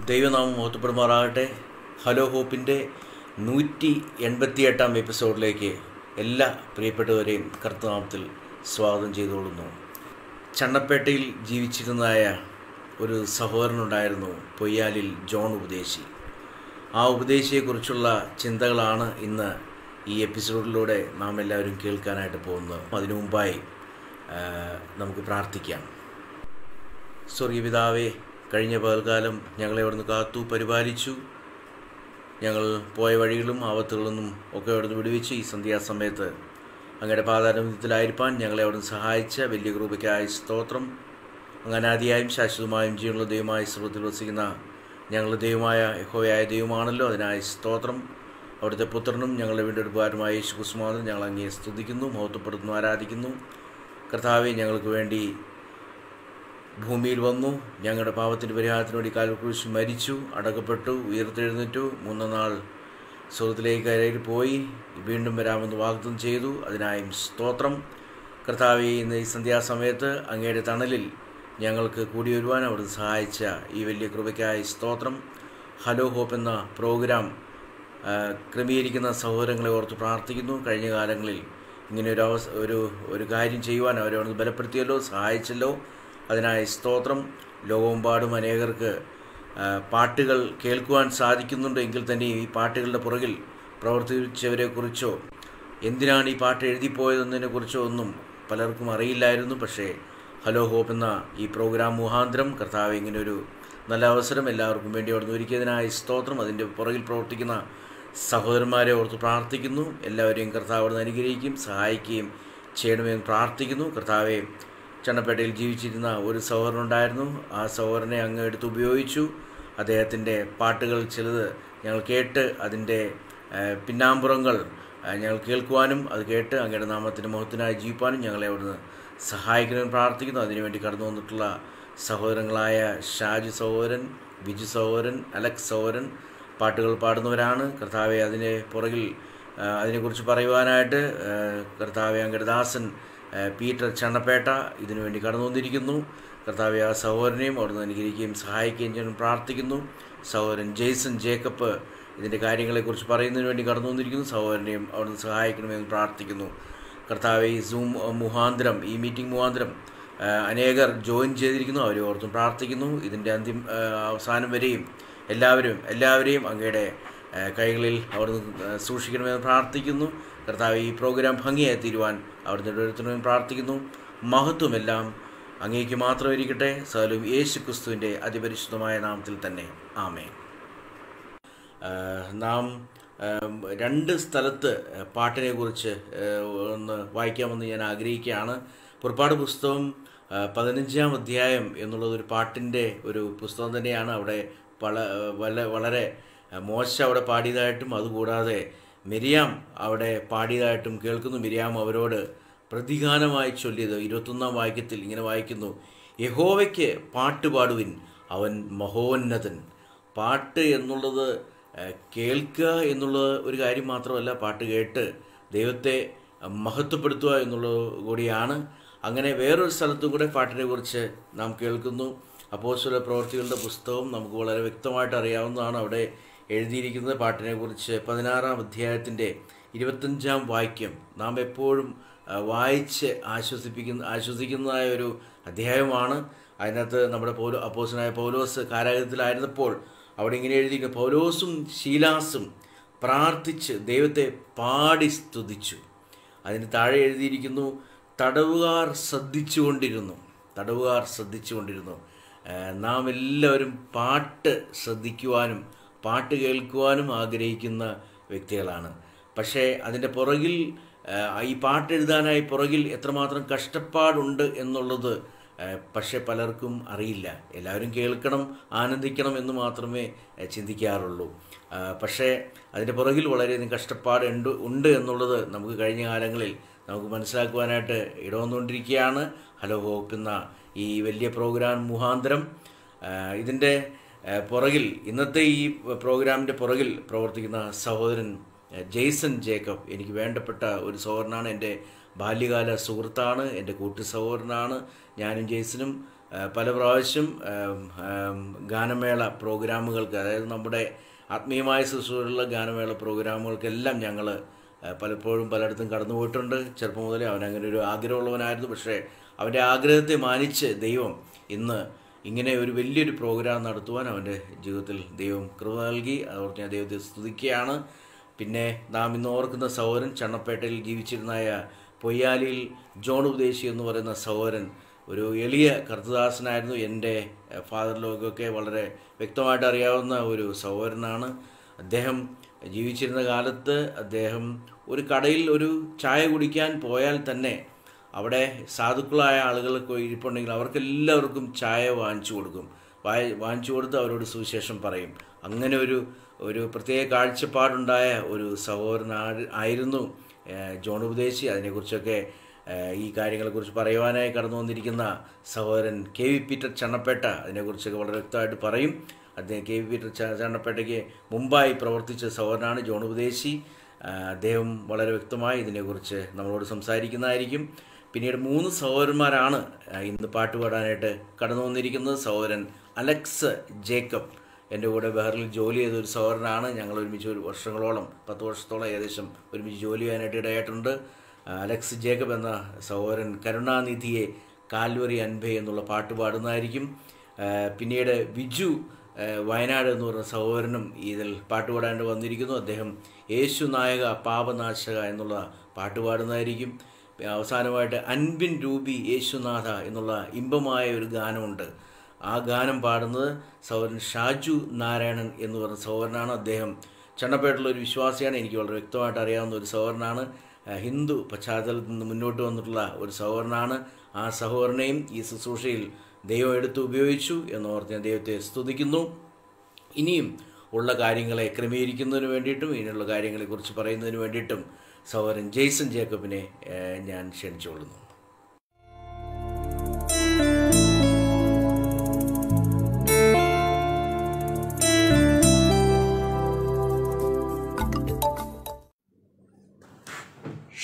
ദൈവനാമം മഹത്വപ്പെടുമാറാകട്ടെ. ഹലോ ഹോപ്പിൻ്റെ 188 എപ്പിസോഡിലേക്ക് എല്ലാ പ്രിയപ്പെട്ടവരെയും കർത്തനാമത്തിൽ സ്വാഗതം ചെയ്തുകൊള്ളുന്നു. ചണ്ണപ്പേട്ടയിൽ ജീവിച്ചിരുന്നതായ ഒരു സഹോദരനുണ്ടായിരുന്നു, പൊയ്യാലിൽ ജോൺ ഉപദേശി. ആ ഉപദേശിയെക്കുറിച്ചുള്ള ചിന്തകളാണ് ഇന്ന് ഈ എപ്പിസോഡിലൂടെ നാം എല്ലാവരും കേൾക്കാനായിട്ട് പോകുന്നത്. അതിനു മുമ്പായി നമുക്ക് പ്രാർത്ഥിക്കാം. സ്വർഗീയ പിതാവേ, കഴിഞ്ഞ പകൽക്കാലം ഞങ്ങളെ അവിടുന്ന് കാത്തു പരിപാലിച്ചു. ഞങ്ങൾ പോയ വഴികളും ആപത്തുകളിൽ നിന്നും ഒക്കെ അവിടുന്ന് വിടുവിച്ച് ഈ സന്ധ്യാസമയത്ത് അങ്ങയുടെ പാതാരംഭത്തിലായിരിക്കാൻ ഞങ്ങളെ അവിടുന്ന് സഹായിച്ച വലിയ കൃപയ്ക്കായി സ്തോത്രം. അങ്ങ് അനാദിയായും ശാശ്വതമായും ജീവനുള്ള ദൈവമായ സ്വർഗ്ഗത്തിൽ വസിക്കുന്ന ഞങ്ങളുടെ ദൈവമായ യഹോവയായ ദൈവമാണല്ലോ, അതിനായി സ്തോത്രം. അവിടുത്തെ പുത്രനും ഞങ്ങളുടെ വീണ്ടെടുപ്പുകാരനുമായ യേശു ക്രിസ്തുവിനെ ഞങ്ങൾ അങ്ങയെ സ്തുതിക്കുന്നു, മഹത്വപ്പെടുത്തുന്നു, ആരാധിക്കുന്നു. കർത്താവെ, ഞങ്ങൾക്ക് വേണ്ടി ഭൂമിയിൽ വന്നു, ഞങ്ങളുടെ പാപത്തിൻ്റെ പരിഹാരത്തിന് വേണ്ടി കാൽവരിയിൽ മരിച്ചു, അടക്കപ്പെട്ടു, ഉയർത്തെഴുന്നേറ്റു, 3 നാൾ സ്വർഗ്ഗത്തിലേക്ക് കയറി പോയി, വീണ്ടും വരാമെന്ന് വാഗ്ദത്തം ചെയ്തു. അതിനായും സ്തോത്രം. കർത്താവെ, ഇന്ന് ഈ സന്ധ്യാസമയത്ത് അങ്ങയുടെ തണലിൽ ഞങ്ങൾക്ക് കൂടി വരുവാൻ അവിടുന്ന് സഹായിച്ച ഈ വലിയ കൃപയ്ക്കായി സ്തോത്രം. ഹലോ ഹോപ്പ് എന്ന പ്രോഗ്രാം ക്രമീകരിക്കുന്ന സഹോദരങ്ങളെ ഓർത്ത് പ്രാർത്ഥിക്കുന്നു. കഴിഞ്ഞ കാലങ്ങളിൽ ഇങ്ങനെ ഒരു കാര്യം ചെയ്യുവാൻ അവരെ അവിടുന്ന് ബലപ്പെടുത്തിയല്ലോ, സഹായിച്ചല്ലോ. അതിനായി സ്തോത്രം. ലോകമെമ്പാടും അനേകർക്ക് പാട്ടുകൾ കേൾക്കുവാൻ സാധിക്കുന്നുണ്ട്. എങ്കിൽ തന്നെ ഈ പാട്ടുകളുടെ പുറകിൽ പ്രവർത്തിച്ചവരെക്കുറിച്ചോ എന്തിനാണ് ഈ പാട്ട് എഴുതിപ്പോയതെന്നതിനെക്കുറിച്ചോ ഒന്നും പലർക്കും അറിയില്ലായിരുന്നു. പക്ഷേ ഹലോ ഹോപ്പ് എന്ന ഈ പ്രോഗ്രാം മുഖാന്തരം കർത്താവ് ഇങ്ങനെ ഒരു നല്ല അവസരം എല്ലാവർക്കും വേണ്ടി അവിടുന്ന് ഒരുക്കിയതിനായി സ്തോത്രം. അതിൻ്റെ പുറകിൽ പ്രവർത്തിക്കുന്ന സഹോദരന്മാരെ ഓർത്ത് പ്രാർത്ഥിക്കുന്നു. എല്ലാവരെയും കർത്താവ് അവിടുന്ന് അനുഗ്രഹിക്കുകയും സഹായിക്കുകയും ചെയ്യണമെന്ന് പ്രാർത്ഥിക്കുന്നു. കർത്താവെ, ചണ്ണപ്പേട്ടയിൽ ജീവിച്ചിരുന്ന ഒരു സഹോദരനുണ്ടായിരുന്നു. ആ സഹോദരനെ അങ്ങ് എടുത്ത് ഉപയോഗിച്ചു. അദ്ദേഹത്തിൻ്റെ പാട്ടുകൾ ചിലത് ഞങ്ങൾ കേട്ട് അതിൻ്റെ പിന്നാമ്പുറങ്ങൾ ഞങ്ങൾ കേൾക്കുവാനും അത് കേട്ട് അങ്ങയുടെ നാമത്തിൻ്റെ മുഖത്തിനായി ജീവിപ്പാനും ഞങ്ങളെ അവിടുന്ന് സഹായിക്കണമെന്ന് പ്രാർത്ഥിക്കുന്നു. അതിനുവേണ്ടി കടന്നു വന്നിട്ടുള്ള സഹോദരങ്ങളായ ഷാജു സഹോദരൻ, ബിജു സഹോദരൻ, അലക്സ് സഹോദരൻ പാട്ടുകൾ പാടുന്നവരാണ്. കർത്താവെ, അതിൻ്റെ പുറകിൽ അതിനെക്കുറിച്ച് പറയുവാനായിട്ട് കർത്താവെ അങ്ങയുടെ ദാസൻ പീറ്റർ ചണ്ണപ്പേട്ട ഇതിനുവേണ്ടി കടന്നു വന്നിരിക്കുന്നു. കർത്താവെ, ആ സഹോദരനെയും അവിടുന്ന് അനുഗ്രഹിക്കുകയും സഹായിക്കുകയും ചെയ്യാൻ പ്രാർത്ഥിക്കുന്നു. സഹോദരൻ ജെയ്സൺ ജേക്കബ് ഇതിൻ്റെ കാര്യങ്ങളെക്കുറിച്ച് പറയുന്നതിന് വേണ്ടി കടന്നു വന്നിരിക്കുന്നു. സഹോദരനെയും അവിടുന്ന് സഹായിക്കണമെന്ന് പ്രാർത്ഥിക്കുന്നു. കർത്താവെ, ഈ സൂം മുഖാന്തരം, ഈ മീറ്റിംഗ് മുഖാന്തരം അനേകർ ജോയിൻ ചെയ്തിരിക്കുന്നു. അവരെ ഓർത്തും പ്രാർത്ഥിക്കുന്നു. ഇതിൻ്റെ അവസാനം വരെയും എല്ലാവരെയും അങ്ങയുടെ കൈകളിൽ അവിടുന്ന് സൂക്ഷിക്കണമെന്ന് പ്രാർത്ഥിക്കുന്നു. കർത്താവ്, ഈ പ്രോഗ്രാം ഭംഗിയായി തീരുവാൻ അവിടുന്ന് ഇടവരുത്തണമെന്ന് പ്രാർത്ഥിക്കുന്നു. മഹത്വമെല്ലാം അങ്ങേക്ക് മാത്രം ഇരിക്കട്ടെ. സകലവും യേശു ക്രിസ്തുവിൻ്റെ അതിപരിശുദ്ധമായ നാമത്തിൽ തന്നെ, ആമേൻ. നാം 2 സ്ഥലത്ത് പാട്ടിനെ കുറിച്ച് ഒന്ന് വായിക്കാമെന്ന് ഞാൻ ആഗ്രഹിക്കുകയാണ്. പുറപ്പാട് പുസ്തകം 15-ാം അധ്യായം എന്നുള്ളതൊരു പാട്ടിൻ്റെ ഒരു പുസ്തകം തന്നെയാണ്. അവിടെ വളരെ മോശ അവിടെ പാടിയതായിട്ടും അതുകൂടാതെ മിരിയാം അവിടെ പാടിയതായിട്ടും കേൾക്കുന്നു. മിരിയാം അവരോട് പ്രതിഗാനമായി ചൊല്ലിയത് 21-ാം വാക്യത്തിൽ ഇങ്ങനെ വായിക്കുന്നു: യഹോവയ്ക്ക് പാട്ട് പാടുവിൻ, അവൻ മഹോന്നതൻ. പാട്ട് എന്നുള്ളത് കേൾക്കുക എന്നുള്ളത് ഒരു കാര്യം മാത്രമല്ല, പാട്ട് കേട്ട് ദൈവത്തെ മഹത്വപ്പെടുത്തുക എന്നുള്ളത് കൂടിയാണ്. അങ്ങനെ വേറൊരു സ്ഥലത്തും കൂടെ പാട്ടിനെ കുറിച്ച് നാം കേൾക്കുന്നു. അപ്പോസ്തല പ്രവൃത്തികളുടെ പുസ്തകം നമുക്ക് വളരെ വ്യക്തമായിട്ട് അറിയാവുന്നതാണ്. അവിടെ എഴുതിയിരിക്കുന്നത് പാട്ടിനെക്കുറിച്ച് 16-ാം അധ്യായത്തിൻ്റെ 25-ാം വാക്യം നാം എപ്പോഴും വായിച്ച് ആശ്വസിക്കുന്നതായ ഒരു അധ്യായമാണ്. അതിനകത്ത് നമ്മുടെ അപ്പോസ്തലനായ പൗലോസ് കാരാഗൃഹത്തിലായിരുന്നപ്പോൾ അവിടെ ഇങ്ങനെ എഴുതിയിരിക്കുന്നു: പൗലോസും ശീലാസും പ്രാർത്ഥിച്ച് ദൈവത്തെ പാടി സ്തുതിച്ചു. അതിന് താഴെ എഴുതിയിരിക്കുന്നു: തടവുകാർ ശ്രദ്ധിച്ചുകൊണ്ടിരുന്നു. നാം എല്ലാവരും പാട്ട് ശ്രദ്ധിക്കുവാനും പാട്ട് കേൾക്കുവാനും ആഗ്രഹിക്കുന്ന വ്യക്തികളാണ്. പക്ഷേ അതിൻ്റെ പുറകിൽ, ഈ പാട്ടെഴുതാനായി പുറകിൽ എത്രമാത്രം കഷ്ടപ്പാടുണ്ട് എന്നുള്ളത് പക്ഷേ പലർക്കും അറിയില്ല. എല്ലാവരും കേൾക്കണം, ആനന്ദിക്കണം എന്ന് മാത്രമേ ചിന്തിക്കാറുള്ളൂ. പക്ഷേ അതിൻ്റെ പുറകിൽ വളരെയധികം കഷ്ടപ്പാട് ഉണ്ട് എന്നുള്ളത് നമുക്ക് കഴിഞ്ഞ കാലങ്ങളിൽ നമുക്ക് മനസ്സിലാക്കുവാനായിട്ട് ഇടവന്നുകൊണ്ടിരിക്കുകയാണ്. ഹലോ ഹോപ്പ് എന്ന ഈ വലിയ പ്രോഗ്രാം മുഖാന്തരം ഇതിൻ്റെ പുറകിൽ, ഇന്നത്തെ ഈ പ്രോഗ്രാമിൻ്റെ പുറകിൽ പ്രവർത്തിക്കുന്ന സഹോദരൻ ജെയ്സൺ ജേക്കബ് എനിക്ക് വേണ്ടപ്പെട്ട ഒരു സഹോദരനാണ്. എൻ്റെ ബാല്യകാല സുഹൃത്താണ്, എൻ്റെ കൂട്ടു സഹോദരനാണ്. ഞാനും ജെയ്സനും പല പ്രാവശ്യം ഗാനമേള പ്രോഗ്രാമുകൾക്ക്, അതായത് നമ്മുടെ ആത്മീയമായ ശുശ്രൂഷയുള്ള ഗാനമേള പ്രോഗ്രാമുകൾക്കെല്ലാം ഞങ്ങൾ പലപ്പോഴും പലയിടത്തും കടന്നു പോയിട്ടുണ്ട്. ചെറുപ്പം മുതലേ അവനങ്ങനെ ഒരു ആഗ്രഹമുള്ളവനായിരുന്നു. പക്ഷേ അവൻ്റെ ആഗ്രഹത്തെ മാനിച്ച് ദൈവം ഇന്ന് ഇങ്ങനെ ഒരു വലിയൊരു പ്രോഗ്രാം നടത്തുവാൻ അവൻ്റെ ജീവിതത്തിൽ ദൈവം കൃപ നൽകി. അതോർത്ത് ഞാൻ ദൈവത്തെ സ്തുതിക്കുകയാണ്. പിന്നെ നാം ഇന്ന് ഓർക്കുന്ന സഹോദരൻ ചണ്ണപ്പേട്ടയിൽ ജീവിച്ചിരുന്നായ പൊയ്യാലിയിൽ ജോൺ ഉപദേശി എന്ന് പറയുന്ന സഹോദരൻ ഒരു എളിയ കർത്തദാസനായിരുന്നു. എൻ്റെ ഫാദർ ലോകൊക്കെ വളരെ വ്യക്തമായിട്ട് അറിയാവുന്ന ഒരു സഹോദരനാണ്. അദ്ദേഹം ജീവിച്ചിരുന്ന കാലത്ത് അദ്ദേഹം ഒരു കടയിൽ ഒരു ചായ കുടിക്കാൻ പോയാൽ തന്നെ അവിടെ സാധുക്കളായ ആളുകൾക്ക് ഇരിപ്പുണ്ടെങ്കിൽ അവർക്കെല്ലാവർക്കും ചായ വാങ്ങിച്ചു കൊടുക്കും. വാങ്ങിച്ചു കൊടുത്ത് അവരോട് സുവിശേഷം പറയും. അങ്ങനെ ഒരു പ്രത്യേക കാഴ്ചപ്പാടുണ്ടായ ഒരു സഹോദരൻ ആയിരുന്നു ജോൺ ഉപദേശി. അതിനെക്കുറിച്ചൊക്കെ ഈ കാര്യങ്ങളെക്കുറിച്ച് പറയുവാനായി കടന്നു വന്നിരിക്കുന്ന സഹോദരൻ കെ വി പീറ്റർ ചണ്ണപ്പേട്ട അതിനെക്കുറിച്ചൊക്കെ വളരെ വ്യക്തമായിട്ട് പറയും. അദ്ദേഹം കെ വി പീറ്റർ ചണ്ണപ്പേട്ടയ്ക്ക് മുമ്പായി പ്രവർത്തിച്ച സഹോദരനാണ് ജോൺ ഉപദേശി. അദ്ദേഹം വളരെ വ്യക്തമായി ഇതിനെക്കുറിച്ച് നമ്മളോട് സംസാരിക്കുന്നതായിരിക്കും. പിന്നീട് 3 സഹോദരന്മാരാണ് ഇന്ന് പാട്ടുപാടാനായിട്ട് കടന്നു വന്നിരിക്കുന്നത്. സഹോദരൻ അലക്സ് ജേക്കബ് എൻ്റെ കൂടെ ബഹറിൽ ജോലി ചെയ്തൊരു സഹോദരനാണ്. ഞങ്ങൾ ഒരുമിച്ച് ഒരു വർഷങ്ങളോളം 10 വർഷത്തോളം ഏകദേശം ഒരുമിച്ച് ജോലി ചെയ്യാനായിട്ട് ഇടയായിട്ടുണ്ട്. അലക്സ് ജേക്കബ് എന്ന സഹോദരൻ കരുണാനിധിയെ കാൽവറി അൻപേ എന്നുള്ള പാട്ട് പാടുന്നതായിരിക്കും. പിന്നീട് വിജു വയനാട് എന്ന് പറയുന്ന സഹോദരനും ഇതിൽ പാട്ട് പാടാനായിട്ട് വന്നിരിക്കുന്നു. അദ്ദേഹം യേശു നായക പാപനാശക എന്നുള്ള പാട്ട് പാടുന്നതായിരിക്കും. അവസാനമായിട്ട് അൻപിൻ രൂപി യേശുനാഥ എന്നുള്ള ഇമ്പമായ ഒരു ഗാനമുണ്ട്. ആ ഗാനം പാടുന്നത് സഹോദരൻ ഷാജു നാരായണൻ എന്ന് പറഞ്ഞ സഹോദരനാണ്. അദ്ദേഹം ചണ്ണപ്പേട്ടുള്ള ഒരു വിശ്വാസിയാണ്. എനിക്ക് വളരെ വ്യക്തമായിട്ട് അറിയാവുന്ന ഒരു സഹോദരനാണ്. ഹിന്ദു പശ്ചാത്തലത്തിൽ നിന്ന് മുന്നോട്ട് വന്നിട്ടുള്ള ഒരു സഹോദരനാണ്. ആ സഹോദരനെയും ഈ ശുശ്രൂഷയിൽ ദൈവം എടുത്ത് ഉപയോഗിച്ചു എന്നോർത്ത് ഞാൻ ദൈവത്തെ സ്തുതിക്കുന്നു. ഇനിയും ഉള്ള കാര്യങ്ങളെ ക്രമീകരിക്കുന്നതിന് വേണ്ടിയിട്ടും ഇനിയുള്ള കാര്യങ്ങളെക്കുറിച്ച് പറയുന്നതിന് വേണ്ടിയിട്ടും സഹോദരൻ ജെയ്സൺ ജേക്കബിനെ ഞാൻ ക്ഷണിച്ചുകൊള്ളുന്നു.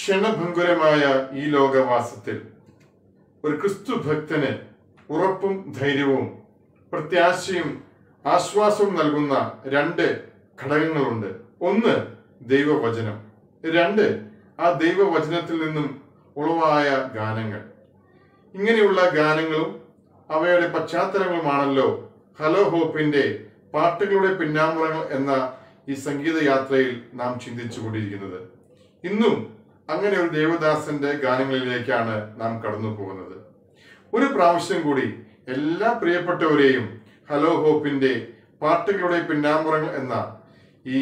ക്ഷണഭങ്കുരമായ ഈ ലോകവാസത്തിൽ ഒരു ക്രിസ്തു ഭക്തന് ഉറപ്പും ധൈര്യവും പ്രത്യാശയും ആശ്വാസവും നൽകുന്ന 2 ഘടകങ്ങളുണ്ട്. ഒന്ന് ദൈവവചനം, 2 ആ ദൈവവചനത്തിൽ നിന്നും ഉളവായ ഗാനങ്ങൾ. ഇങ്ങനെയുള്ള ഗാനങ്ങളും അവയുടെ പശ്ചാത്തലങ്ങളുമാണല്ലോ ഹലോ ഹോപ്പിന്റെ പാട്ടുകളുടെ പിന്നാമ്പുറങ്ങൾ എന്ന ഈ സംഗീത യാത്രയിൽ നാം ചിന്തിച്ചു കൊണ്ടിരിക്കുന്നത്. ഇന്നും അങ്ങനെ ഒരു ദേവദാസന്റെ ഗാനങ്ങളിലേക്കാണ് നാം കടന്നു പോകുന്നത്. ഒരു പ്രാവശ്യം കൂടി എല്ലാ പ്രിയപ്പെട്ടവരെയും ഹലോ ഹോപ്പിന്റെ പാട്ടുകളുടെ പിന്നാമ്പുറങ്ങൾ എന്ന ഈ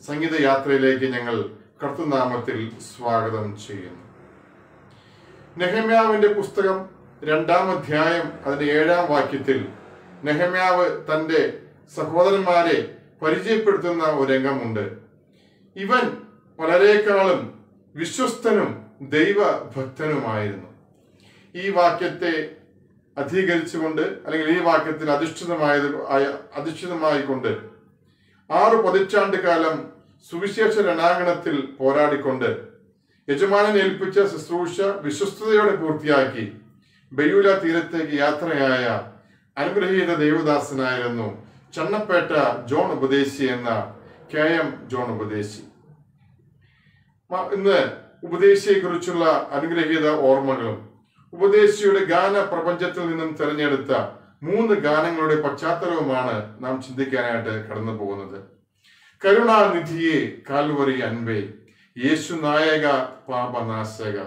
സംഗീത യാത്രയിലേക്ക് ഞങ്ങൾ കർത്തൃനാമത്തിൽ സ്വാഗതം ചെയ്യുന്നു. നെഹമ്യാവിന്റെ പുസ്തകം 2-ാം അധ്യായം അതിന്റെ 7-ാം വാക്യത്തിൽ നെഹമ്യാവ് തന്റെ സഹോദരന്മാരെ പരിചയപ്പെടുത്തുന്ന ഒരു രംഗമുണ്ട്. ഇവൻ പലരെക്കാളും വിശ്വസ്തനും ദൈവഭക്തനുമായിരുന്നു. ഈ വാക്യത്തെ അധികരിച്ചുകൊണ്ട് അല്ലെങ്കിൽ ഈ വാക്യത്തിൽ അധിഷ്ഠിതമായിക്കൊണ്ട് 6 പതിറ്റാണ്ട് കാലം സുവിശേഷ രണാങ്കണത്തിൽ പോരാടിക്കൊണ്ട് യജമാനൻ ഏൽപ്പിച്ച ശുശ്രൂഷ വിശ്വസ്തയോടെ പൂർത്തിയാക്കി ബയൂല തീരത്തേക്ക് യാത്രയായ അനുഗ്രഹീത ദേവദാസനായിരുന്നു ചണ്ണപ്പേട്ട ജോൺ ഉപദേശി എന്ന KM ജോൺ ഉപദേശി. ഇന്ന് ഉപദേശിയെ കുറിച്ചുള്ള അനുഗ്രഹീത ഓർമ്മകളും ഉപദേശിയുടെ ഗാന പ്രപഞ്ചത്തിൽ നിന്നും തിരഞ്ഞെടുത്ത 3 ഗാനങ്ങളുടെ പശ്ചാത്തലവുമാണ് നാം ചിന്തിക്കാനായിട്ട് കടന്നു പോകുന്നത്. കരുണാനിധിയെ കാൽവറി അൻപേ, യേശു നായക പാപനാശക,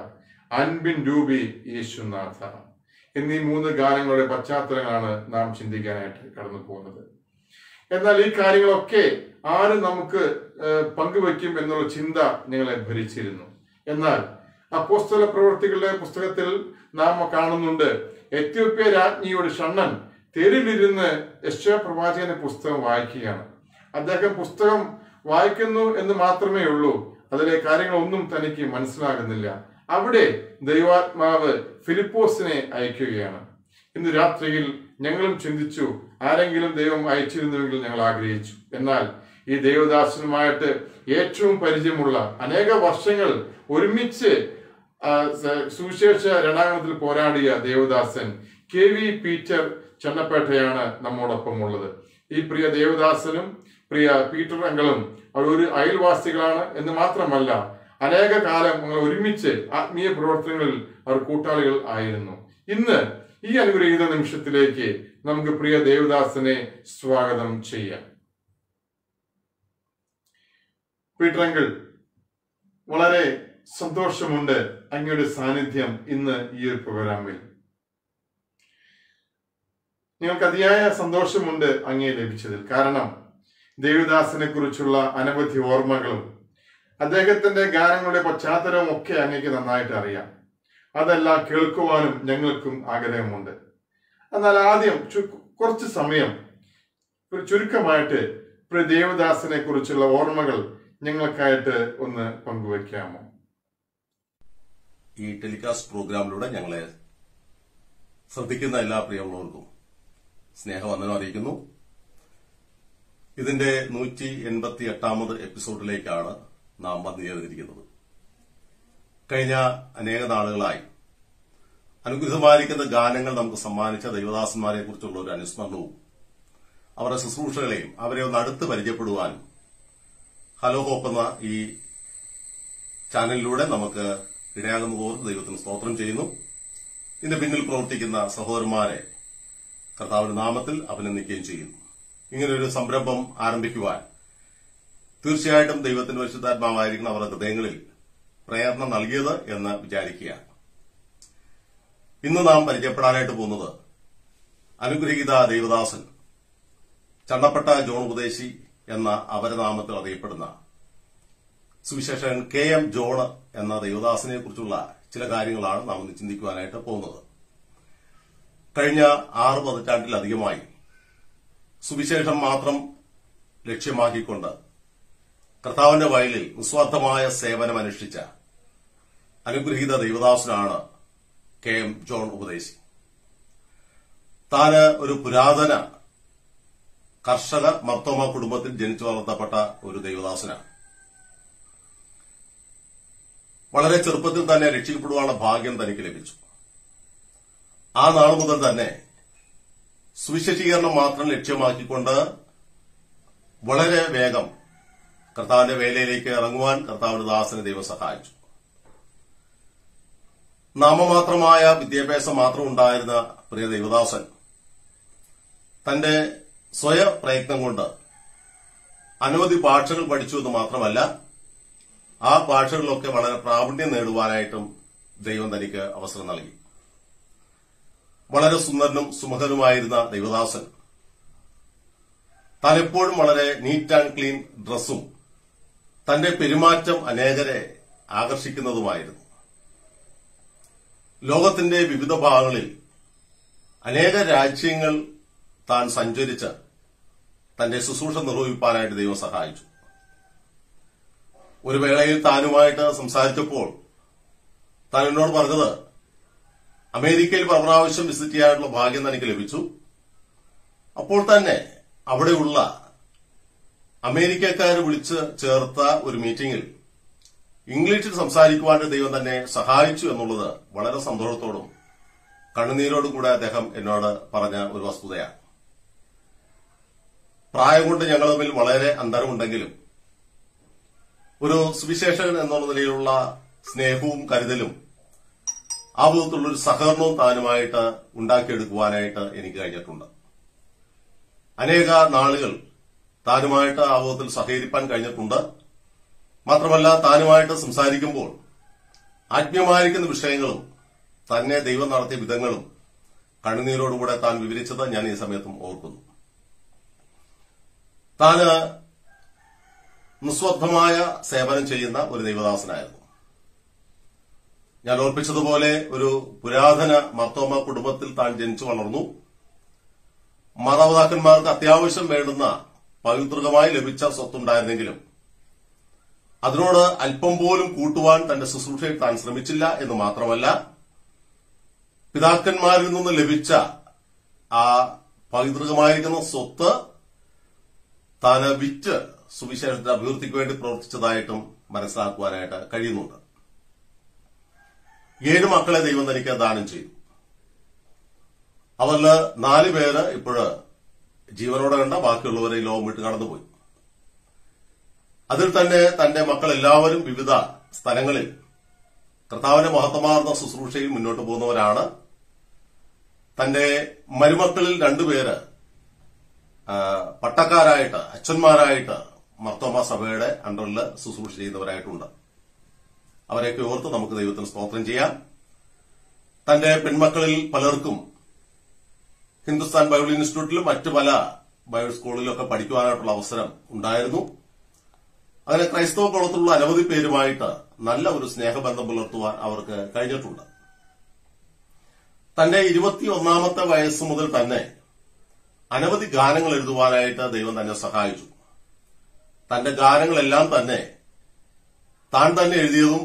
അൻപിൻ രൂപി യേശുനാഥ എന്നീ 3 ഗാനങ്ങളുടെ പശ്ചാത്തലങ്ങളാണ് നാം ചിന്തിക്കാനായിട്ട് കടന്നു പോകുന്നത്. എന്നാൽ ഈ കാര്യങ്ങളൊക്കെ ആര് നമുക്ക് പങ്കുവയ്ക്കും എന്നുള്ള ചിന്ത ഞങ്ങളെ ഭരിച്ചിരുന്നു. എന്നാൽ അപ്പോസ്തല പ്രവൃത്തികളുടെ പുസ്തകത്തിൽ നാം കാണുന്നുണ്ട്, എത്യോപ്യ രാജ്ഞിയുടെ ഷണ്ണൻ തെരുവിലിരുന്ന് യെശയ്യാ പ്രവാചകന്റെ പുസ്തകം വായിക്കുകയാണ്. അദ്ദേഹം പുസ്തകം വായിക്കുന്നു എന്ന് മാത്രമേ ഉള്ളൂ, അതിലെ കാര്യങ്ങളൊന്നും തനിക്ക് മനസ്സിലാകുന്നില്ല. അവിടെ ദൈവാത്മാവ് ഫിലിപ്പോസിനെ അയക്കുകയാണ്. ഇന്ന് രാത്രിയിൽ ഞങ്ങളും ചിന്തിച്ചു, ആരെങ്കിലും ദൈവം അയച്ചിരുന്നുവെങ്കിൽ ഞങ്ങൾ ആഗ്രഹിച്ചു. എന്നാൽ ഈ ദേവദാസനുമായിട്ട് ഏറ്റവും പരിചയമുള്ള അനേക വർഷങ്ങൾ ഒരുമിച്ച് സുവിശേഷ രണാങ്കണത്തിൽ പോരാടിയ ദേവദാസൻ KV പീറ്റർ ചണ്ണപ്പേട്ടയാണ് നമ്മോടൊപ്പം ഉള്ളത്. ഈ പ്രിയ ദേവദാസനും പ്രിയ പീറ്റർ അങ്കിളും അവർ ഒരു അയൽവാസികളാണ് എന്ന് മാത്രമല്ല, അനേക കാലം ഞങ്ങൾ ഒരുമിച്ച് ആത്മീയ പ്രവർത്തനങ്ങളിൽ അവർ കൂട്ടാളികൾ ആയിരുന്നു. ഇന്ന് ഈ അനുഗ്രഹീത നിമിഷത്തിലേക്ക് നമുക്ക് പ്രിയ ദേവദാസനെ സ്വാഗതം ചെയ്യാം. പീറ്റർ അങ്കിൾ, വളരെ സന്തോഷമുണ്ട് അങ്ങയുടെ സാന്നിധ്യം ഇന്ന് ഈ ഒരു പ്രോഗ്രാമിൽ. ഞങ്ങൾക്ക് അതിയായ സന്തോഷമുണ്ട് അങ്ങയെ ലഭിച്ചതിൽ. കാരണം ദേവദാസനെ കുറിച്ചുള്ള അനവധി ഓർമ്മകളും അദ്ദേഹത്തിന്റെ ഗാനങ്ങളുടെ പശ്ചാത്തലവും ഒക്കെ അങ്ങേക്ക് നന്നായിട്ട് അറിയാം. അതെല്ലാം കേൾക്കുവാനും ഞങ്ങൾക്കും ആഗ്രഹമുണ്ട്. എന്നാൽ ആദ്യം കുറച്ച് സമയം ഒരു ചുരുക്കമായിട്ട് ദേവദാസനെ കുറിച്ചുള്ള ഓർമ്മകൾ ഞങ്ങൾക്കായിട്ട് ഒന്ന് പങ്കുവയ്ക്കാമോ? ഈ ടെലികാസ്റ്റ് പ്രോഗ്രാമിലൂടെ ഞങ്ങളെ ശ്രദ്ധിക്കുന്ന എല്ലാ പ്രിയമുള്ളവർക്കും സ്നേഹവന്ദനം അറിയിക്കുന്നു. ഇതിന്റെ 188ാമത് എപ്പിസോഡിലേക്കാണ് നാം വന്നു ചേർന്നിരിക്കുന്നത്. കഴിഞ്ഞ അനേക നാളുകളായി അനുഗ്രഹമായിരിക്കുന്ന ഗാനങ്ങൾ നമുക്ക് സമ്മാനിച്ച ദൈവദാസന്മാരെ കുറിച്ചുള്ള ഒരു അനുസ്മരണവും അവരുടെ ശുശ്രൂഷകളെയും അവരെ ഒന്ന് അടുത്ത് പരിചയപ്പെടുവാനും ഹലോ ഹോപ്പ് എന്ന ഈ ചാനലിലൂടെ നമുക്ക് ഇടയാകുന്ന പോലെ ദൈവത്തിന് സ്തോത്രം ചെയ്യുന്നു. ഇതിന്റെ പിന്നിൽ പ്രവർത്തിക്കുന്ന സഹോദരന്മാരെ കർത്താവിന്റെ നാമത്തിൽ അഭിനന്ദിക്കുകയും ചെയ്യുന്നു. ഇങ്ങനെയൊരു സംരംഭം ആരംഭിക്കുവാൻ തീർച്ചയായിട്ടും ദൈവത്തിന്റെ പരിശുദ്ധാത്മാവായിരിക്കണം അവരുടെ ഹൃദയങ്ങളിൽ പ്രേരണ നൽകിയത് എന്ന് വിചാരിക്കുകയാണ്. ഇന്ന് നാം പരിചയപ്പെടാനായിട്ട് പോകുന്നത് അനുഗ്രഹീത ദേവദാസൻ ചണ്ണപ്പെട്ട ജോൺ ഉപദേശി എന്ന അപരനാമത്തിൽ അറിയപ്പെടുന്ന സുവിശേഷൻ KM ജോൺ എന്ന ദേവദാസനെ കുറിച്ചുള്ള ചില കാര്യങ്ങളാണ് നാം ഇന്ന് ചിന്തിക്കുവാനായിട്ട് പോകുന്നത്. കഴിഞ്ഞ 6 പതിറ്റാണ്ടിലധികമായി സുവിശേഷം മാത്രം ലക്ഷ്യമാക്കിക്കൊണ്ട് കർത്താവിന്റെ വയലിൽ നിസ്വാർത്ഥമായ സേവനമനുഷ്ഠിച്ച അനുഗ്രഹീത ദൈവദാസനാണ് KM ജോൺ ഉപദേശി. താന് ഒരു പുരാതന കർഷക മർത്തോമ കുടുംബത്തിൽ ജനിച്ചു വളർത്തപ്പെട്ട ഒരു ദൈവദാസനാണ്. വളരെ ചെറുപ്പത്തിൽ തന്നെ രക്ഷിക്കപ്പെടുവാനുള്ള ഭാഗ്യം തനിക്ക് ലഭിച്ചു. ആ നാൾ മുതൽ തന്നെ സുവിശേഷീകരണം മാത്രം ലക്ഷ്യമാക്കിക്കൊണ്ട് വളരെ വേഗം കർത്താവിന്റെ വേലയിലേക്ക് ഇറങ്ങുവാൻ കർത്താവിന്റെ ദാസനെ ദൈവം സഹായിച്ചു. നാമമാത്രമായ വിദ്യാഭ്യാസം മാത്രം ഉണ്ടായിരുന്ന പ്രിയ ദൈവദാസൻ തന്റെ സ്വയം പ്രയത്നം കൊണ്ട് അനവധി ഭാഷകൾ പഠിച്ചു എന്ന് മാത്രമല്ല, ആ ഭാഷകളിലൊക്കെ വളരെ പ്രാവീണ്യം നേടുവാനായിട്ടും ദൈവം തനിക്ക് അവസരം നൽകി. വളരെ സുന്ദരനും സുമുഖനുമായിരുന്ന ദൈവദാസൻ താൻ എപ്പോഴും വളരെ നീറ്റ് ആൻഡ് ക്ലീൻ ഡ്രസ്സും തന്റെ പെരുമാറ്റം അനേകരെ ആകർഷിക്കുന്നതുമായിരുന്നു. ലോകത്തിന്റെ വിവിധ ഭാഗങ്ങളിൽ അനേക രാജ്യങ്ങൾ താൻ സഞ്ചരിച്ച് തന്റെ ശുശ്രൂഷ നിർവഹിപ്പാനായിട്ട് ദൈവം സഹായിച്ചു. ഒരു വേളയിൽ താനുമായിട്ട് സംസാരിച്ചപ്പോൾ താൻ എന്നോട് പറഞ്ഞത്, അമേരിക്കയിൽ പ്രാവശ്യം വിസിറ്റ് ചെയ്യാനുള്ള ഭാഗ്യം തനിക്ക് ലഭിച്ചു. അപ്പോൾ തന്നെ അവിടെയുള്ള അമേരിക്കക്കാർ വിളിച്ച് ചേർത്ത ഒരു മീറ്റിംഗിൽ ഇംഗ്ലീഷിൽ സംസാരിക്കുവാൻ ദൈവം തന്നെ സഹായിച്ചു എന്നുള്ളത് വളരെ സന്തോഷത്തോടും കണ്ണുനീരോടും കൂടെ അദ്ദേഹം എന്നോട് പറഞ്ഞ ഒരു വസ്തുതയാണ്. പ്രായം കൊണ്ട് ഞങ്ങൾ തമ്മിൽ വളരെ അന്തരമുണ്ടെങ്കിലും ഒരു സുവിശേഷകൻ എന്നുള്ള നിലയിലുള്ള സ്നേഹവും കരുതലും ആ വിധത്തിലുള്ളൊരു സഹകരണവും താനുമായിട്ട് ഉണ്ടാക്കിയെടുക്കുവാനായിട്ട് എനിക്ക് കഴിഞ്ഞിട്ടുണ്ട്. അനേക നാളുകൾ താനുമായിട്ട് ആ വിധത്തിൽ സഹകരിപ്പാൻ കഴിഞ്ഞിട്ടുണ്ട്. മാത്രമല്ല, താനുമായിട്ട് സംസാരിക്കുമ്പോൾ ആത്മീയമായിരിക്കുന്ന വിഷയങ്ങളും തന്നെ ദൈവം നടത്തിയ വിധങ്ങളും കണ്ണുനീരോടുകൂടെ താൻ വിവരിച്ചത് ഞാൻ ഈ സമയത്തും ഓർക്കുന്നു. താന് നിസ്വാർത്ഥമായ സേവനം ചെയ്യുന്ന ഒരു ദൈവദാസനായിരുന്നു. ഞാൻ ഓർപ്പിച്ചതുപോലെ ഒരു പുരാതന മർത്തോമ കുടുംബത്തിൽ താൻ ജനിച്ചു വളർന്നു. മാതാപിതാക്കന്മാർക്ക് അത്യാവശ്യം വേണ്ടുന്ന പൈതൃകമായി ലഭിച്ച സ്വത്തുണ്ടായിരുന്നെങ്കിലും അതിനോട് അല്പം പോലും കൂട്ടുവാൻ തന്റെ ശുശ്രൂഷയിൽ താൻ ശ്രമിച്ചില്ല എന്ന് മാത്രമല്ല, പിതാക്കന്മാരിൽ നിന്ന് ലഭിച്ച ആ പൈതൃകമായിരിക്കുന്ന സ്വത്ത് താന് വിറ്റ് സുവിശേഷത്തിന്റെ അഭിവൃദ്ധിക്ക് വേണ്ടി പ്രവർത്തിച്ചതായിട്ടും മനസ്സിലാക്കുവാനായിട്ട് കഴിയുന്നുണ്ട്. 7 മക്കളെ ദൈവം തനിക്ക് ദാനം ചെയ്തു. അവരില് 4 പേര് ഇപ്പോഴ് ജീവനോടെ കണ്ട, ബാക്കിയുള്ളവരെ ഈ ലോകം വിട്ട് കടന്നുപോയി. അതിൽ തന്നെ തന്റെ മക്കൾ എല്ലാവരും വിവിധ സ്ഥലങ്ങളിൽ കർത്താവിന്റെ മഹത്വമാർന്ന ശുശ്രൂഷയിൽ മുന്നോട്ട് പോകുന്നവരാണ്. തന്റെ മരുമക്കളിൽ 2 പേര് പട്ടക്കാരായിട്ട്, അച്ഛന്മാരായിട്ട് മർത്തോമ സഭയുടെ അണ്ടറിൽ ശുശ്രൂഷ ചെയ്യുന്നവരായിട്ടുണ്ട്. അവരെയൊക്കെ ഓർത്ത് നമുക്ക് ദൈവത്തിന് സ്തോത്രം ചെയ്യാം. തന്റെ പെൺമക്കളിൽ പലർക്കും ഹിന്ദുസ്ഥാൻ ബൈബിൾ ഇൻസ്റ്റിറ്റ്യൂട്ടിലും മറ്റു പല ബൈബിൾ സ്കൂളിലൊക്കെ പഠിക്കുവാനായിട്ടുള്ള അവസരം ഉണ്ടായിരുന്നു. അങ്ങനെ ക്രൈസ്തവ കുളത്തിലുള്ള അനവധി പേരുമായിട്ട് നല്ല ഒരു സ്നേഹബന്ധം പുലർത്തുവാൻ അവർക്ക് കഴിഞ്ഞിട്ടുണ്ട്. തന്റെ 21ാമത്തെ വയസ്സ് മുതൽ തന്നെ അനവധി ഗാനങ്ങൾ എഴുതുവാനായിട്ട് ദൈവം തന്നെ സഹായിച്ചു. തന്റെ ഗാനങ്ങളെല്ലാം തന്നെ താൻ തന്നെ എഴുതിയതും